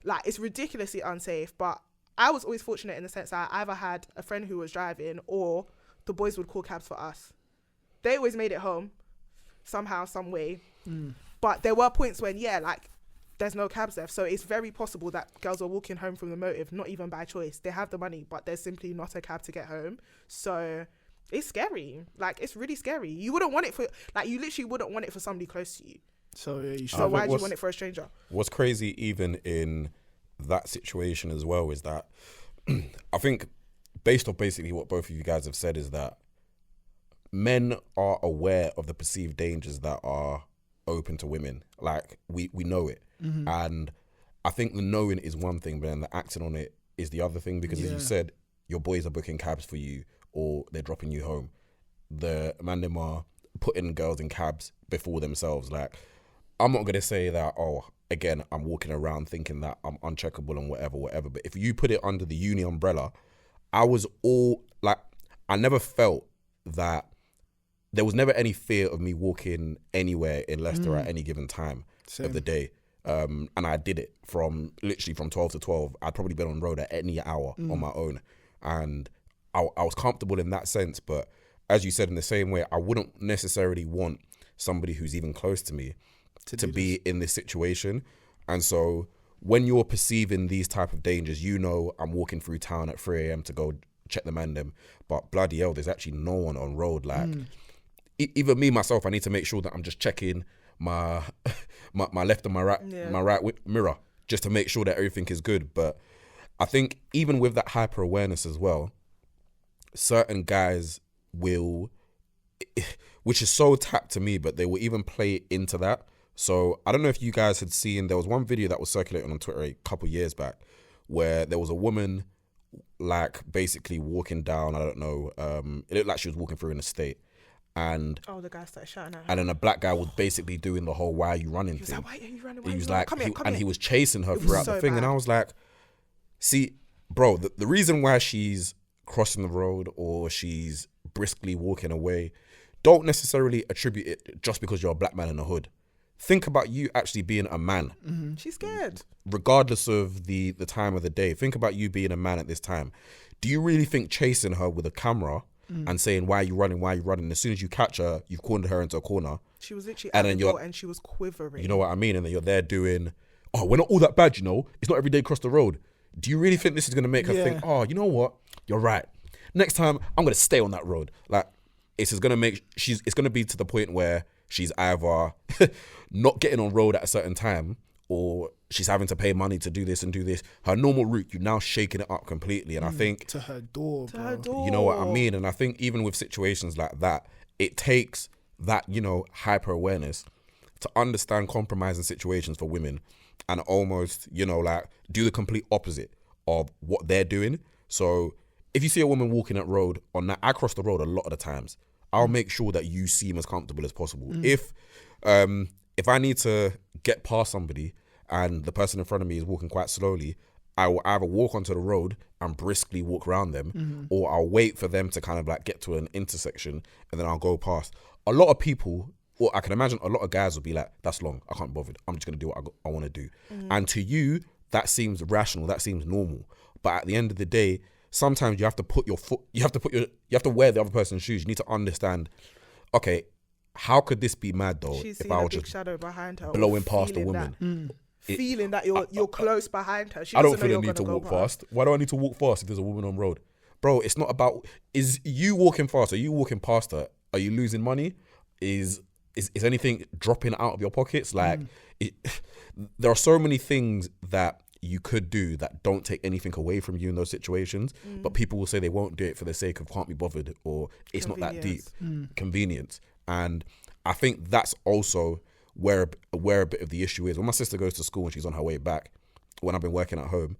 Like, it's ridiculously unsafe, but I was always fortunate in the sense that I either had a friend who was driving or the boys would call cabs for us. They always made it home somehow, some way. But there were points when like there's no cabs left, so it's very possible that girls are walking home from the motive not even by choice. They have the money, but there's simply not a cab to get home. So it's scary. Like, it's really scary. You wouldn't want it for, like, you literally wouldn't want it for somebody close to you. So you should. So why do you want it for a stranger? What's crazy even in that situation as well is that I think, based on basically what both of you guys have said, is that men are aware of the perceived dangers that are open to women. Like, we know it. And I think the knowing is one thing, but then the acting on it is the other thing, because as you said, your boys are booking cabs for you or they're dropping you home. The mandem are putting girls in cabs before themselves. Like, I'm not going to say that, again, I'm walking around thinking that I'm uncheckable and whatever. But if you put it under the uni umbrella, I never felt that there was never any fear of me walking anywhere in Leicester at any given time of the day. And I did it from 12 to 12. I'd probably been on the road at any hour on my own. And I was comfortable in that sense. But as you said, in the same way, I wouldn't necessarily want somebody who's even close to me to be in this situation. And so when you're perceiving these type of dangers, you know, I'm walking through town at 3 a.m. to go check the mandem, but bloody hell, there's actually no one on road. Like, even me, myself, I need to make sure that I'm just checking my left and my right mirror, just to make sure that everything is good. But I think even with that hyper awareness as well, certain guys will, which is so tapped to me, but they will even play into that. So I don't know if you guys had seen, there was one video that was circulating on Twitter a couple years back where there was a woman like basically walking down, I don't know, it looked like she was walking through an estate, and the guy started shouting at her. And then a black guy was basically doing the whole "why are you running" thing. He was like, "Why are you running? He was like, come here. He was chasing her throughout the thing, bad. and I was like, see, bro, the reason why she's crossing the road or she's briskly walking away, don't necessarily attribute it just because you're a black man in the hood. Think about you actually being a man. She's scared. Regardless of the time of the day. Think about you being a man at this time. Do you really think chasing her with a camera and saying, why are you running? As soon as you catch her, you've cornered her into a corner. She was literally at the door and she was quivering. You know what I mean? And then you're there doing, we're not all that bad, you know? It's not every day across the road. Do you really think this is going to make her think, you know what? You're right. Next time, I'm going to stay on that road. Like, it's going to be to the point where she's either not getting on road at a certain time or she's having to pay money to do this and do this. Her normal route, you're now shaking it up completely. And I think... To her door, bro. You know what I mean? And I think even with situations like that, it takes that, you know, hyper awareness to understand compromising situations for women and almost, you know, like do the complete opposite of what they're doing. So if you see a woman walking that road I cross the road a lot of the times. I'll make sure that you seem as comfortable as possible. If I need to get past somebody and the person in front of me is walking quite slowly, I will either walk onto the road and briskly walk around them, or I'll wait for them to kind of like get to an intersection and then I'll go past. A lot of people or I can imagine a lot of guys will be like, that's long, I can't be bothered, I'm just gonna do what I want to do. And to you, that seems rational, that seems normal. But at the end of the day, sometimes you have to put your foot, you have to wear the other person's shoes. You need to understand, okay, how could this be mad though? She's if seen I a was big just shadow behind her, blowing or past a feeling woman. feeling that you're close behind her. She I don't doesn't know feel the you're need to gonna walk go fast. Why do I need to walk fast if there's a woman on road? Bro, it's not about, is you walking fast, are you walking past her? Are you losing money? Is anything dropping out of your pockets? Like, there are so many things that you could do that don't take anything away from you in those situations, but people will say they won't do it for the sake of can't be bothered, or it's not that deep. Convenience. And I think that's also where a bit of the issue is. When my sister goes to school and she's on her way back, when I've been working from home,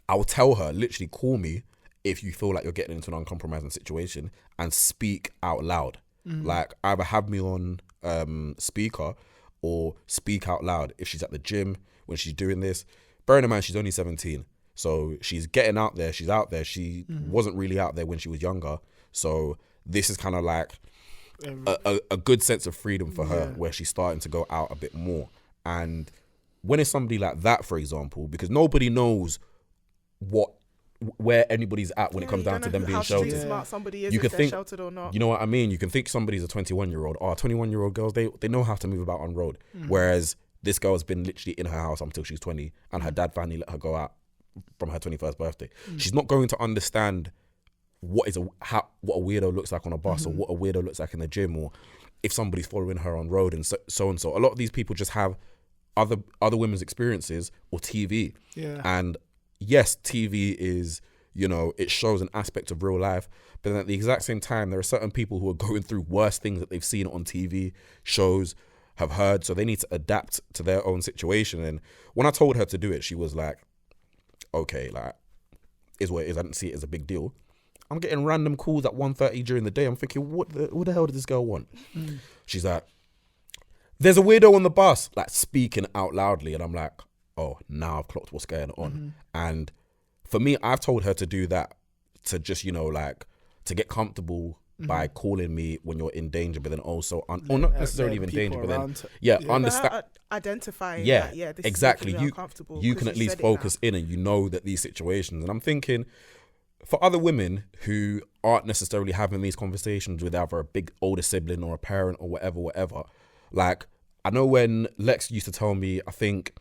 I will tell her, literally, call me if you feel like you're getting into an uncompromising situation, and speak out loud. Like, either have me on speaker or speak out loud if she's at the gym, when she's doing this. Bearing in mind, she's only 17. So she's getting out there. She's out there. She wasn't really out there when she was younger. So this is kind of like a good sense of freedom for her, where she's starting to go out a bit more. And when it's somebody like that, for example, because nobody knows where anybody's at when it comes down to them being sheltered. Smart somebody is, you if can they're think, sheltered or not. you know what I mean? You can think somebody's a 21-year-old. 21-year-old girls, they know how to move about on road. Whereas this girl's been literally in her house until she's 20, and her dad finally let her go out from her 21st birthday. She's not going to understand what a weirdo looks like on a bus, or what a weirdo looks like in the gym, or if somebody's following her on road, and so. A lot of these people just have other women's experiences or TV. And yes, TV is, it shows an aspect of real life, but then at the exact same time, there are certain people who are going through worse things that they've seen on TV, shows, have heard, so they need to adapt to their own situation. And when I told her to do it, she was like, okay, like, is what it is. I didn't see it as a big deal. I'm getting random calls at 1:30 during the day. I'm thinking, what the hell did this girl want? She's like, there's a weirdo on the bus, like, speaking out loudly. And I'm like, oh, now I've clocked what's going on. And for me, I've told her to do that, to just, to get comfortable by calling me when you're in danger, but then also, or not necessarily even danger, but then, understand. Identifying that, this exactly. Is uncomfortable, you can at least focus in, and that these situations. And I'm thinking, for other women who aren't necessarily having these conversations with either a big older sibling or a parent or whatever, like, I know when Lex used to tell me, I think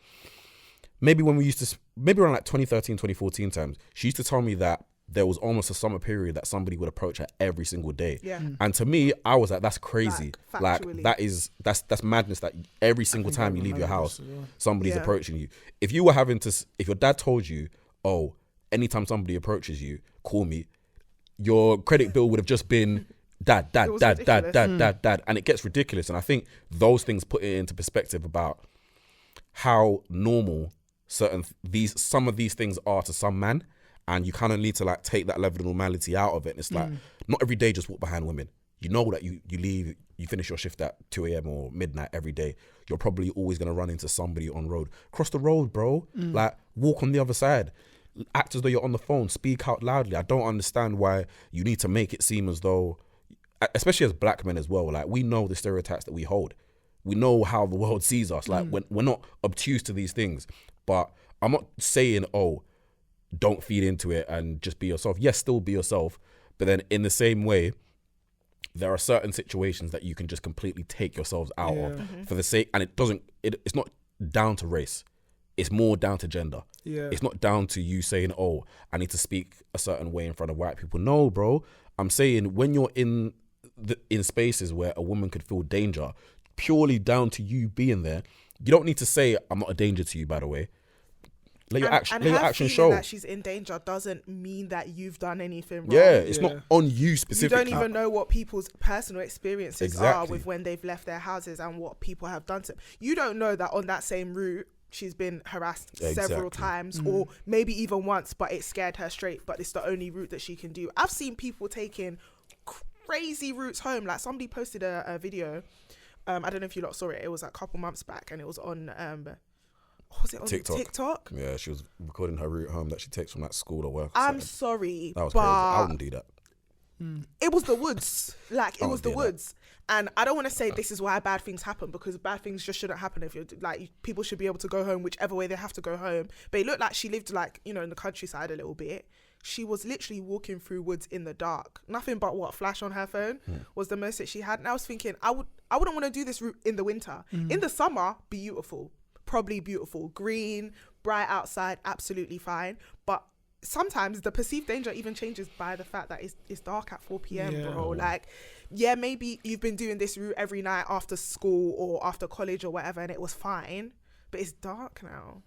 maybe around like 2013, 2014 times, she used to tell me that there was almost a summer period that somebody would approach her every single day. And to me, I was like, that's crazy. Like, that's madness, that every single time you leave your house, somebody's approaching you. If your dad told you, oh, anytime somebody approaches you, call me, your credit bill would have just been dad. And it gets ridiculous. And I think those things put it into perspective about how normal some of these things are to some men. And you kind of need to, like, take that level of normality out of it. And it's like, not every day just walk behind women. You know that you leave, you finish your shift at 2 a.m. or midnight every day. You're probably always going to run into somebody on road. Cross the road, bro. Like, walk on the other side. Act as though you're on the phone. Speak out loudly. I don't understand why you need to make it seem as though, especially as black men as well, like, we know the stereotypes that we hold. We know how the world sees us. Like, we're not obtuse to these things. But I'm not saying, oh, don't feed into it and just be yourself. Yes, still be yourself. But then in the same way, there are certain situations that you can just completely take yourselves out of for the sake, and it's not down to race. It's more down to gender. It's not down to you saying, oh, I need to speak a certain way in front of white people. No, bro. I'm saying when you're in spaces where a woman could feel danger, purely down to you being there, you don't need to say, I'm not a danger to you, by the way. Let your action show that she's in danger doesn't mean that you've done anything wrong. It's not on you specifically. You don't even know what people's personal experiences are with when they've left their houses and what people have done to them. You don't know that on that same route she's been harassed several times, or maybe even once, but it scared her straight, but it's the only route that she can do. I've seen people taking crazy routes home. Like, somebody posted a video, I don't know if you lot saw it, it was a couple months back, and it was on was it on TikTok? Yeah, she was recording her route home that she takes from that school or work. I'm sorry, that was but crazy. I wouldn't do that. It was the woods. Like, it was the woods. And I don't want to say this is why bad things happen, because bad things just shouldn't happen. If you're like, people should be able to go home whichever way they have to go home. But it looked like she lived like, you know, in the countryside a little bit. She was literally walking through woods in the dark. Nothing but what flash on her phone was the most that she had. And I was thinking, I wouldn't want to do this route in the winter. In the summer, beautiful, probably beautiful, green, bright outside, absolutely fine. But sometimes the perceived danger even changes by the fact that it's dark at 4 p.m, bro. Like, yeah, maybe you've been doing this route every night after school or after college or whatever, and it was fine, but it's dark now.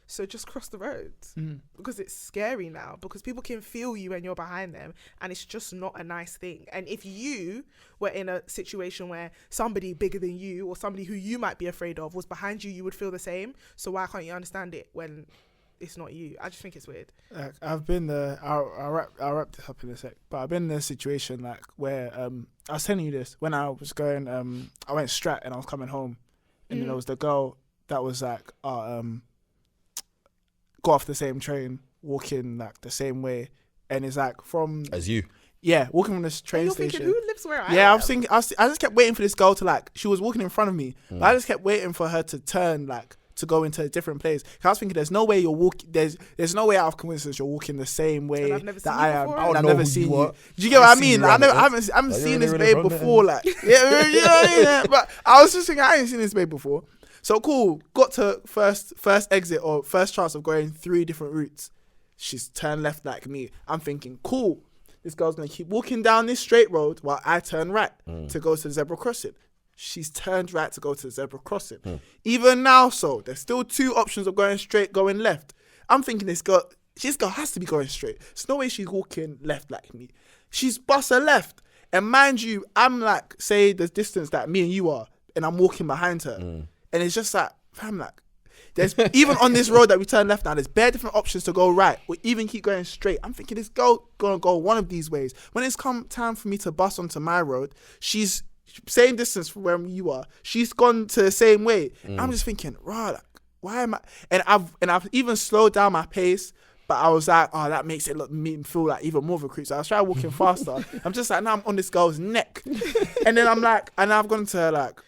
So just cross the roads, because it's scary now, because people can feel you when you're behind them, and it's just not a nice thing. And if you were in a situation where somebody bigger than you or somebody who you might be afraid of was behind you, you would feel the same. So why can't you understand it when it's not you? I just think it's weird. I've been there. I'll wrap this up in a sec. But I've been in a situation like where I was telling you this when I was going. I went Strat and I was coming home, and then there was the girl that was like, got off the same train, walking like the same way, and it's like from as you. Yeah, walking from this train you're station. Thinking, who lives where I am? Yeah, I was thinking. I just kept waiting for this girl to like. She was walking in front of me, but I just kept waiting for her to turn like to go into a different place. Cause I was thinking, there's no way you're walking. There's no way out of coincidence you're walking the same way that I am. Before. I've never seen you. Do you get what I mean? I haven't seen this babe before. Like, yeah, you know what I mean? But I was just thinking, I ain't seen this babe before. So cool. Got to first exit or first chance of going 3 different routes. She's turned left like me. I'm thinking, cool. This girl's gonna keep walking down this straight road while I turn right to go to the zebra crossing. She's turned right to go to the zebra crossing. Even now, so there's still 2 options of going straight, going left. I'm thinking this girl has to be going straight. There's no way she's walking left like me. She's bust her left. And mind you, I'm like, say the distance that me and you are, and I'm walking behind her. And it's just like, fam, like, there's even on this road that we turn left now, there's bare different options to go right or even keep going straight. I'm thinking this girl gonna go one of these ways. When it's come time for me to bus onto my road, she's same distance from where you are. She's gone to the same way. I'm just thinking, right, like, why am I? And I've even slowed down my pace. But I was like, oh, that makes it feel like even more of a creep. So I was trying walking faster. I'm just like, now I'm on this girl's neck. And then I'm like, and I've gone to her like,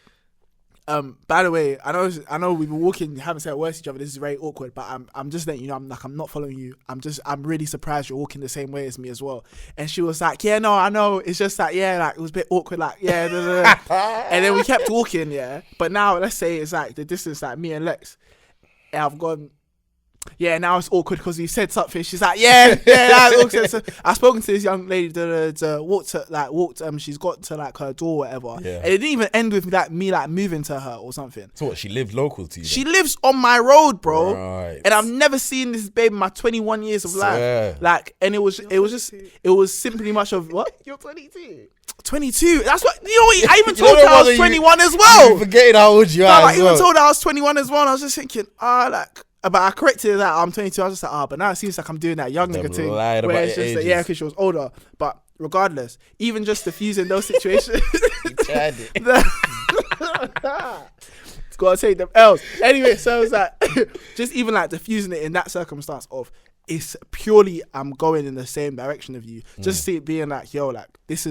by the way, I know we've been walking, haven't said words to each other. This is very awkward, but I'm just letting you know, I'm not following you. I'm really surprised you're walking the same way as me as well. And she was like, yeah, no, I know. It's just like, yeah, like it was a bit awkward, like, yeah. And then we kept walking, yeah. But now let's say it's like the distance, like me and Lex. And I've gone. Yeah, now it's awkward because he said something. She's like, yeah, that's awkward. So I've spoken to this young lady walked. She's got to like her door, or whatever. Yeah. And it didn't even end with like me like moving to her or something. So what? She lived local to you? She lives on my road, bro. Right. And I've never seen this babe in my 21 years of life. Like, and it was simply much of what? You're 22. 22. That's what you know. What, I even told her I was 21 as well. You forgetting how old you are. I even told her I was 21 as well. And I was just thinking, but I corrected that I'm 22. I was just like, but now it seems like I'm doing that young nigga thing. Where it's just like, yeah, because she was older. But regardless, even just diffusing those situations. You tried it. It's got to take them L's. Anyway, so it's like, just even like diffusing it in that circumstance of, it's purely I'm going in the same direction of you. Just see it being like, yo, like, it's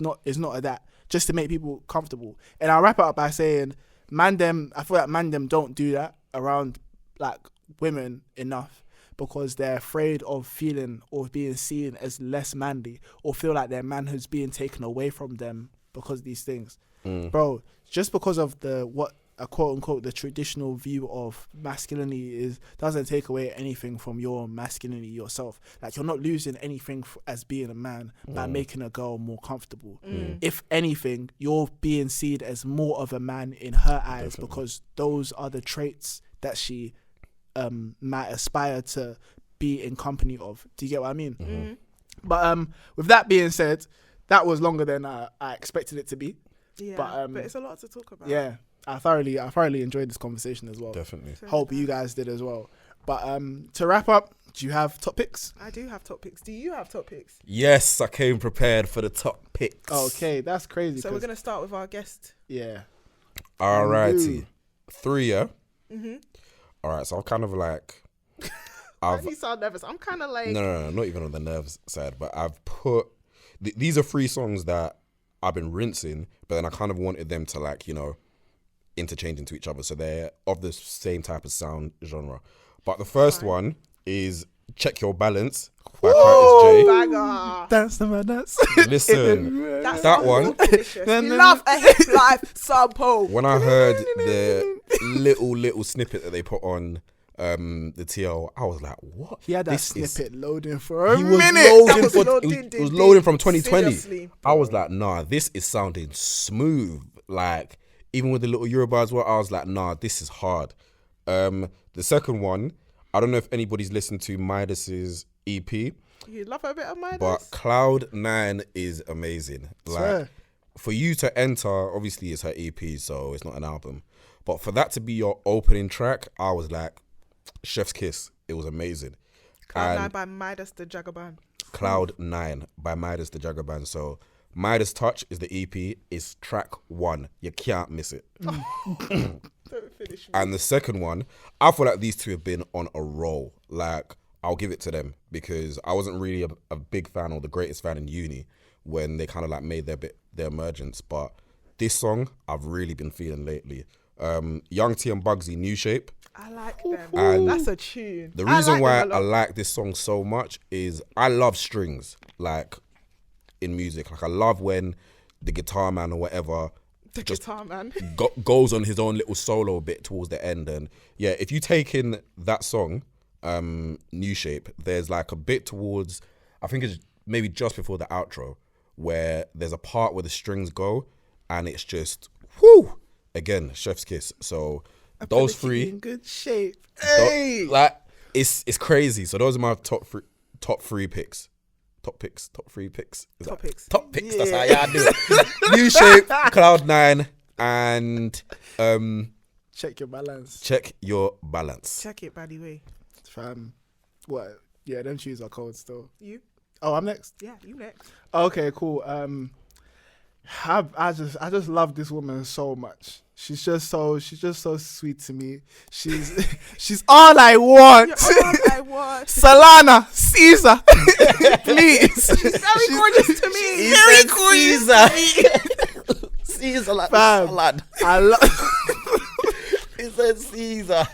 not a that. Just to make people comfortable. And I'll wrap it up by saying, I feel like mandem don't do that around like women enough because they're afraid of feeling or being seen as less manly or feel like their manhood's being taken away from them because of these things. Bro, just because of what a quote unquote the traditional view of masculinity is doesn't take away anything from your masculinity yourself. Like, you're not losing anything as being a man by making a girl more comfortable. If anything, you're being seen as more of a man in her eyes. Definitely. Because those are the traits that she might aspire to be in company of. Do you get what I mean? But with that being said, that was longer than I expected it to be. Yeah, but it's a lot to talk about. Yeah, I thoroughly enjoyed this conversation as well. Definitely. Hope you guys did as well. But to wrap up, do you have top picks? I do have top picks. Do you have top picks? Yes, I came prepared for the top picks. Okay, that's crazy. So we're gonna start with our guest. Yeah. Alrighty. 3, yeah? Alright, so I'm kind of like... Why do you sound nervous? I'm kind of like... No, not even on the nerves side, but I've put... These are 3 songs that I've been rinsing, but then I kind of wanted them to like, interchange into each other. So they're of the same type of sound genre. But the first one is Check Your Balance by Curtis J. Banger. Dance to my dance. Listen, That's that one. delicious. We love a hip life sample. When I heard the little snippet that they put on the TL, I was like, what? He had that snippet loading for a He was minute. loading from 2020. Seriously, I was like, nah, this is sounding smooth. Like, even with the little Yoruba as well, I was like, nah, this is hard. The second one, I don't know if anybody's listened to Midas's EP. You love a bit of Midas. But Cloud 9 is amazing. Like, for you to enter, obviously it's her EP, so it's not an album. But for that to be your opening track, I was like, chef's kiss. It was amazing. Cloud 9 by Midas the Jagaban. Cloud 9 by Midas the Jagaban. So Midas Touch is the EP. It's track 1. You can't miss it. Don't finish me. And the second one, I feel like these two have been on a roll. Like, I'll give it to them because I wasn't really a big fan or the greatest fan in uni when they kind of like made their emergence. But this song, I've really been feeling lately. Young T and Bugsy, New Shape. I like them. And that's a tune. The reason why them a I lot. like this song so much is I love strings, like, in music. Like, I love when the guitar man or whatever The guitar man. goes on his own little solo bit towards the end. And yeah, if you take in that song, New Shape, there's like a bit towards, I think it's maybe just before the outro, where there's a part where the strings go and it's just, whoo, again, chef's kiss. So those three, in good shape. Hey, like, it's crazy. So those are my top three picks. Top three picks. Is Top that- picks. Top picks. Yeah. That's how y'all do it. New Shape, Cloud 9, and check your balance, Check Your Balance. Check it, by the way. fam. What? Yeah, them shoes are cold still. You? Oh, I'm next. Yeah, you next. Okay, cool. I just love this woman so much. She's just so sweet to me. She's all I want. You're all I want. Solana, Caesar, please. She's very gorgeous to me. Very Caesar. Caesar like Fam. salad. I love. He said Caesar.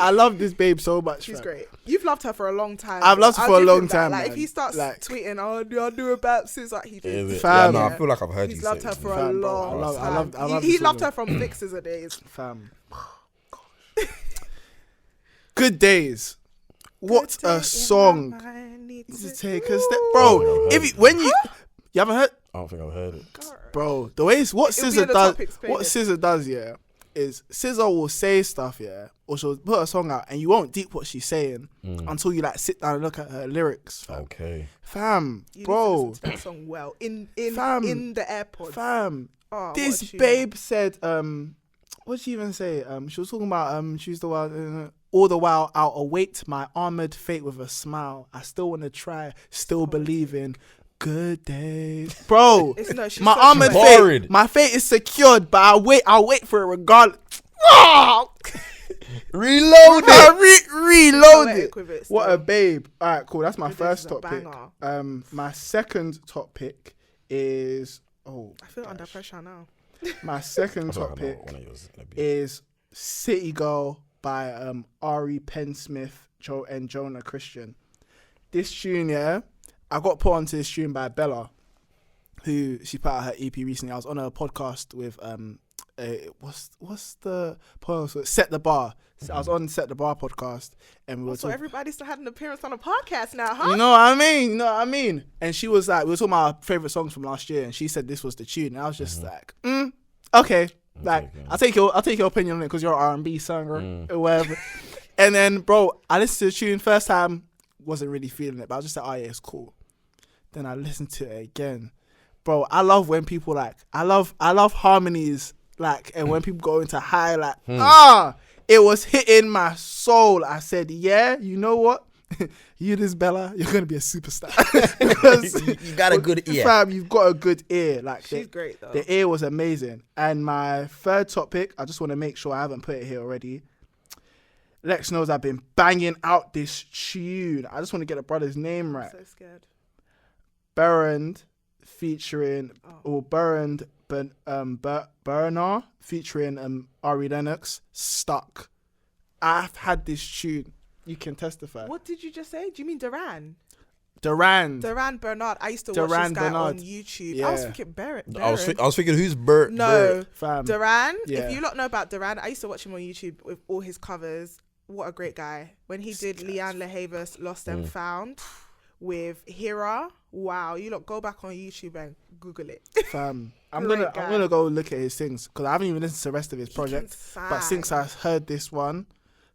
I love this babe so much. She's fam. great. You've loved her for a long time. I've loved her I'll for a give long him that. time, Like, man. if he starts Like- tweeting, I'll do about since like he did. Fam. Yeah, no, I feel like I've heard He's you loved say her it. for a Fam, bro, long I time. love He this loved woman. her from Vic Scissor days. Fam. Good days. What Good day a in song my mind needs to to- take a step, I bro. don't think I've If you, when you haven't heard, I don't think I've heard it. bro, the way what It'll be Scissor in the does, topics what playlist. Scissor does, yeah, is Scissor will say stuff, yeah, or she'll put a song out and you won't deep what she's saying until you like sit down and look at her lyrics, fam. Okay. Fam, You bro, need to listen to that song well in Fam. in the AirPods. fam. Oh, what a This tune. babe said, what did she even say? She was talking about she's the one. All the while I'll await my armored fate with a smile. I still want to try, still believing. Good days, bro. It's not. She's My so armored sweet. fate, Horrid. my fate is secured, but I'll wait for it regardless. Oh! Reload it. I reload Poetic it. with it What still. a babe. All right, cool. That's my This first is a top pick. banger. My second top pick is I feel under pressure now. my second I feel top like I know pick what one of yours is gonna be. is City Girl by Ari Pensmith and Jonah Christian. This tune, yeah, I got put onto this tune by Bella, who she put out her EP recently. I was on a podcast with what's the podcast? Set the Bar. I was on Set the Bar podcast, and we were So talking. everybody's still had an appearance on a podcast now, huh? You know what I mean? And she was like, we were talking about our favorite songs from last year, and she said this was the tune. And I was just like, okay. Like, I'll take your opinion on it because you're an R&B singer or whatever. And then, bro, I listened to the tune first time, wasn't really feeling it, but I was just like, oh yeah, it's cool. Then I listened to it again. Bro, I love when people like, I love harmonies, like, and when people go into high, like, it was hitting my soul. I said, yeah, you know what? You, this Bella, you're going to be a superstar. Because, You got a good ear. Fam, you've got a good ear. Like, She's great though. the ear was amazing. And my third top pick, I just want to make sure I haven't put it here already. Lex knows I've been banging out this tune. I just want to get the brother's name right. So scared. Berend featuring Burned Burner featuring Ari Lennox. Stuck. I've had this tune. You can testify. What did you just say? Do you mean Duran? Duran Bernard. I used to watch this guy on YouTube. Yeah. I was thinking Barrett. I was thinking who's Bert? No, fam. Duran. Yeah. If you lot know about Duran, I used to watch him on YouTube with all his covers. What a great guy. When he did Leanne Lehavas Lost and Found with Hira. Wow, you lot go back on YouTube and Google it. Fam. I'm gonna go look at his things because I haven't even listened to the rest of his project. But since I heard this one,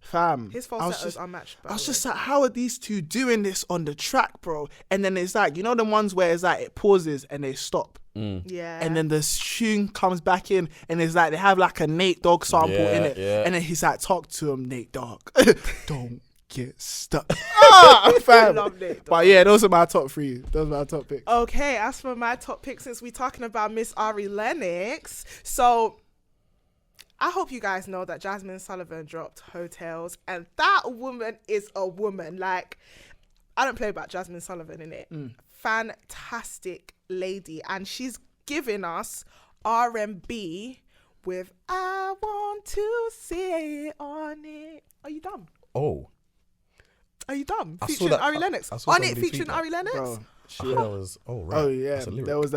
fam, his falsetto is unmatched. I was just like, how are these two doing this on the track, bro? And then it's like, you know, the ones where it's like it pauses and they stop. Yeah. And then the tune comes back in and it's like they have like a Nate Dogg sample in it. Yeah. And then he's like, talk to him, Nate Dogg. Don't get stuck. Fam. Love Nate Dogg. But yeah, those are my top 3. Those are my top picks. Okay, as for my top pick, since we're talking about Miss Ari Lennox, so I hope you guys know that Jasmine Sullivan dropped Hotels, and that woman is a woman. Like, I don't play about Jasmine Sullivan in it. Fantastic lady, and she's giving us R&B with I Want to Sit on It. Are you dumb? Oh, Are you dumb? I saw Featuring that- Ari Lennox. I saw On It somebody featuring tweet that. Ari Lennox. Bro. that was right. Oh yeah, That's a lyric. there was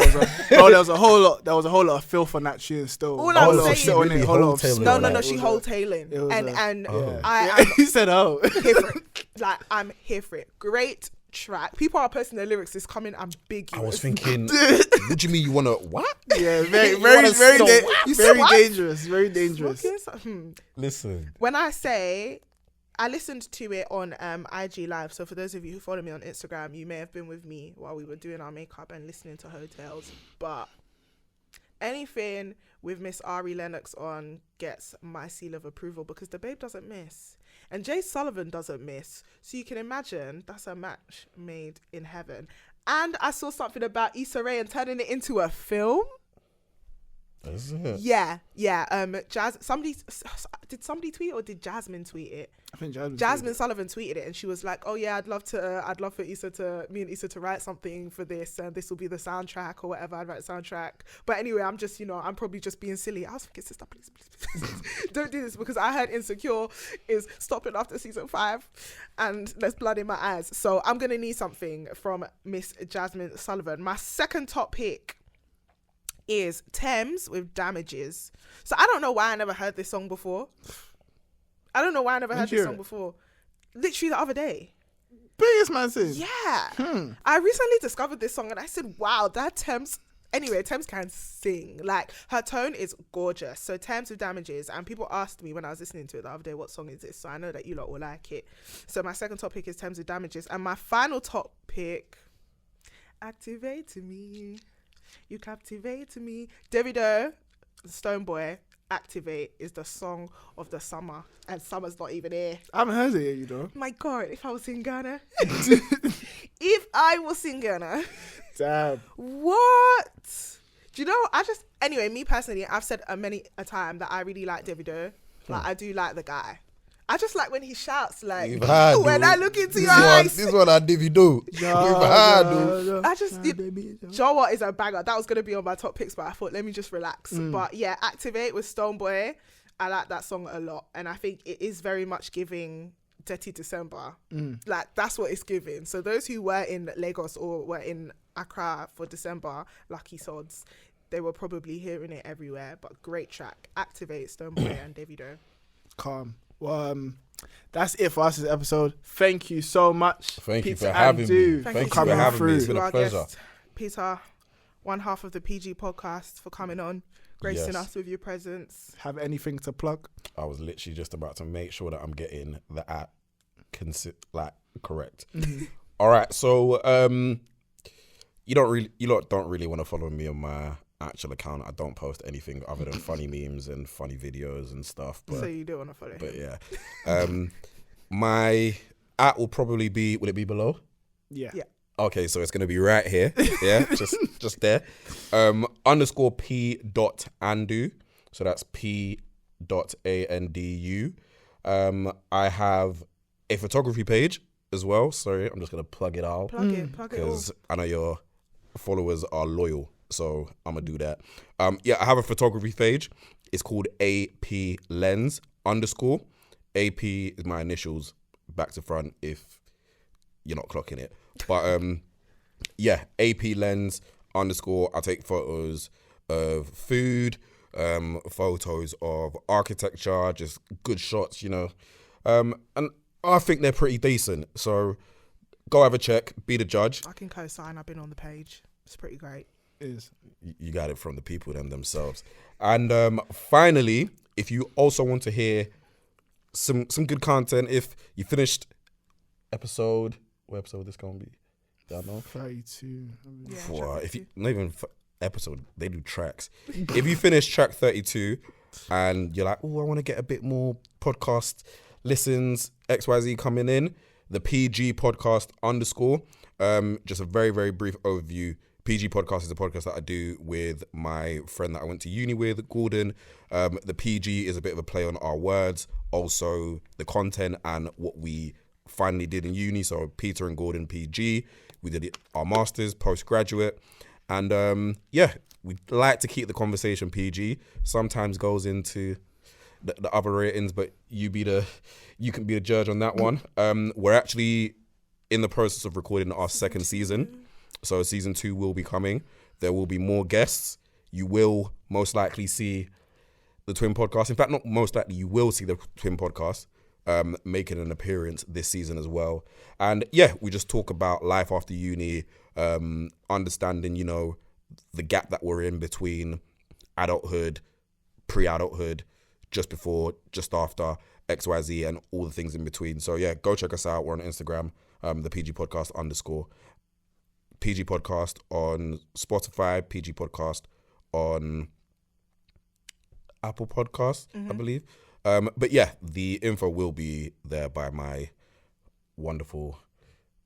a whole lot of filth on that tune still. All I'm Whole lot of saying- shit on it, Really whole lot of wholetailing No, on no, that. no. She wholetailing, It was and Oh. I he said, "Oh, am here for it. Like, I'm here for it. Great track. People are posting their lyrics. It's coming ambiguous. I was thinking, what do you mean you want to what? yeah, very, You very, wanna very, sit on da- what? You said very what? dangerous, very dangerous." Smoking some- Listen, When I say I listened to it on IG Live, so for those of you who follow me on Instagram, you may have been with me while we were doing our makeup and listening to Hotels. But anything with Miss Ari Lennox on gets my seal of approval because the babe doesn't miss. And Jay Sullivan doesn't miss. So you can imagine that's a match made in heaven. And I saw something about Issa Rae and turning it into a film. is it? Yeah. Did somebody tweet or did Jasmine tweet it? I think Jasmine Sullivan tweeted it and she was like, "Oh yeah, I'd love for me and Issa to write something for this, and this will be the soundtrack or whatever. I'd write the soundtrack." But anyway, I'm just, I'm probably just being silly. I was thinking, sister, please, don't do this, because I heard Insecure is stopping after season 5, and there's blood in my eyes. So I'm gonna need something from Miss Jasmine Sullivan. My second top pick is Thames with Damages. So I don't know why I never heard this song before. Literally the other day. biggest man sing. Yeah. I recently discovered this song and I said, wow, that Thames. Anyway, Thames can sing. Like, her tone is gorgeous. So Thames with Damages. And people asked me when I was listening to it the other day, what song is this? So I know that you lot will like it. So my second top pick is Thames with Damages. And my final top pick, Activate Me. You captivate me. Davido, Stoneboy, Activate is the song of the summer, and summer's not even here. I haven't heard it yet, you know. My God, if I was in Ghana, Damn. what? Do you know? Anyway, me personally, I've said many a time that I really like Davido. Like, I do like the guy. I just like when he shouts, like, You've had, when dude. I look into your eyes. This one I divvy do. I just, Joe what is a banger. That was going to be on my top picks, but I thought, let me just relax. But yeah, Activate with Stoneboy. I like that song a lot. And I think it is very much giving Dirty December. Like, that's what it's giving. So those who were in Lagos or were in Accra for December, lucky sods, they were probably hearing it everywhere. But great track. Activate, Stoneboy and Davido. Calm. Well, that's it for us this episode. Thank you so much. Thank you Peter for having Andu, me. Thank Thank you you for for coming having me. through. It's been To a our pleasure. guest, Peter, one half of the PG podcast, for coming on, gracing Yes. us with your presence. Have anything to plug? I was literally just about to make sure that I'm getting the app correct. All right, so you lot don't really want to follow me on my actual account. I don't post anything other than funny memes and funny videos and stuff. But So you do want to follow but him. yeah, my will probably be. Will it be below? Yeah. Yeah. Okay, so it's gonna be right here. Yeah, just there. _ p.andu. So that's p.andu. I have a photography page as well. Sorry, I'm just gonna plug it all Plug it all. because I know you're followers are loyal, so I'm gonna do that. Yeah, I have a photography page. It's called AP Lens _ AP is my initials back to front if you're not clocking it. But yeah, AP Lens _ I take photos of food, photos of architecture, just good shots, you know. And I think they're pretty decent. So go have a check, be the judge. I can co-sign. I've been on the page. It's pretty great. It is. You got it from the people themselves. And finally, if you also want to hear some good content, if you finished what episode this gonna be? Y'all know? 32. Yeah, Wow, track if you 32. not even episode, they do tracks. If you finish track 32 and you're like, oh, I want to get a bit more podcast listens, XYZ coming in, the PG podcast _ just a very, very brief overview. PG podcast is a podcast that I do with my friend that I went to uni with, Gordon. The PG is a bit of a play on our words, also the content and what we finally did in uni. So Peter and Gordon PG, we did our masters, postgraduate, and yeah, we like to keep the conversation PG. Sometimes goes into the other ratings, but you can be the judge on that one. We're actually in the process of recording our second season. So season 2 will be coming. There will be more guests. You will most likely see the Twin Podcast. In fact, not most likely, you will see the Twin Podcast making an appearance this season as well. And yeah, we just talk about life after uni, understanding, you know, the gap that we're in between adulthood, pre-adulthood, just before, just after, XYZ, and all the things in between. So yeah, go check us out. We're on Instagram, the PG Podcast _ PG Podcast on Spotify, PG Podcast on Apple Podcasts, I believe. But yeah, the info will be there by my wonderful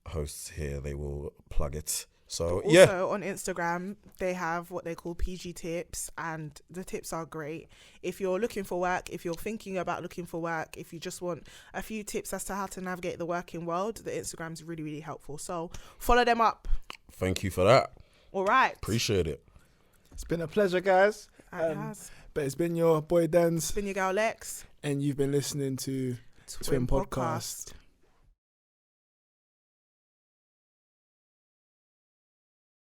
hosts here. They will plug it. So Also, yeah, on Instagram, they have what they call PG tips, and the tips are great. If you're looking for work, if you're thinking about looking for work, if you just want a few tips as to how to navigate the working world, the Instagram's really, really helpful. So follow them up. thank you for that. All right. Appreciate it. It's been a pleasure, guys. It has. But it's been your boy Denz, It's been your girl Lex. and you've been listening to Twin Podcast.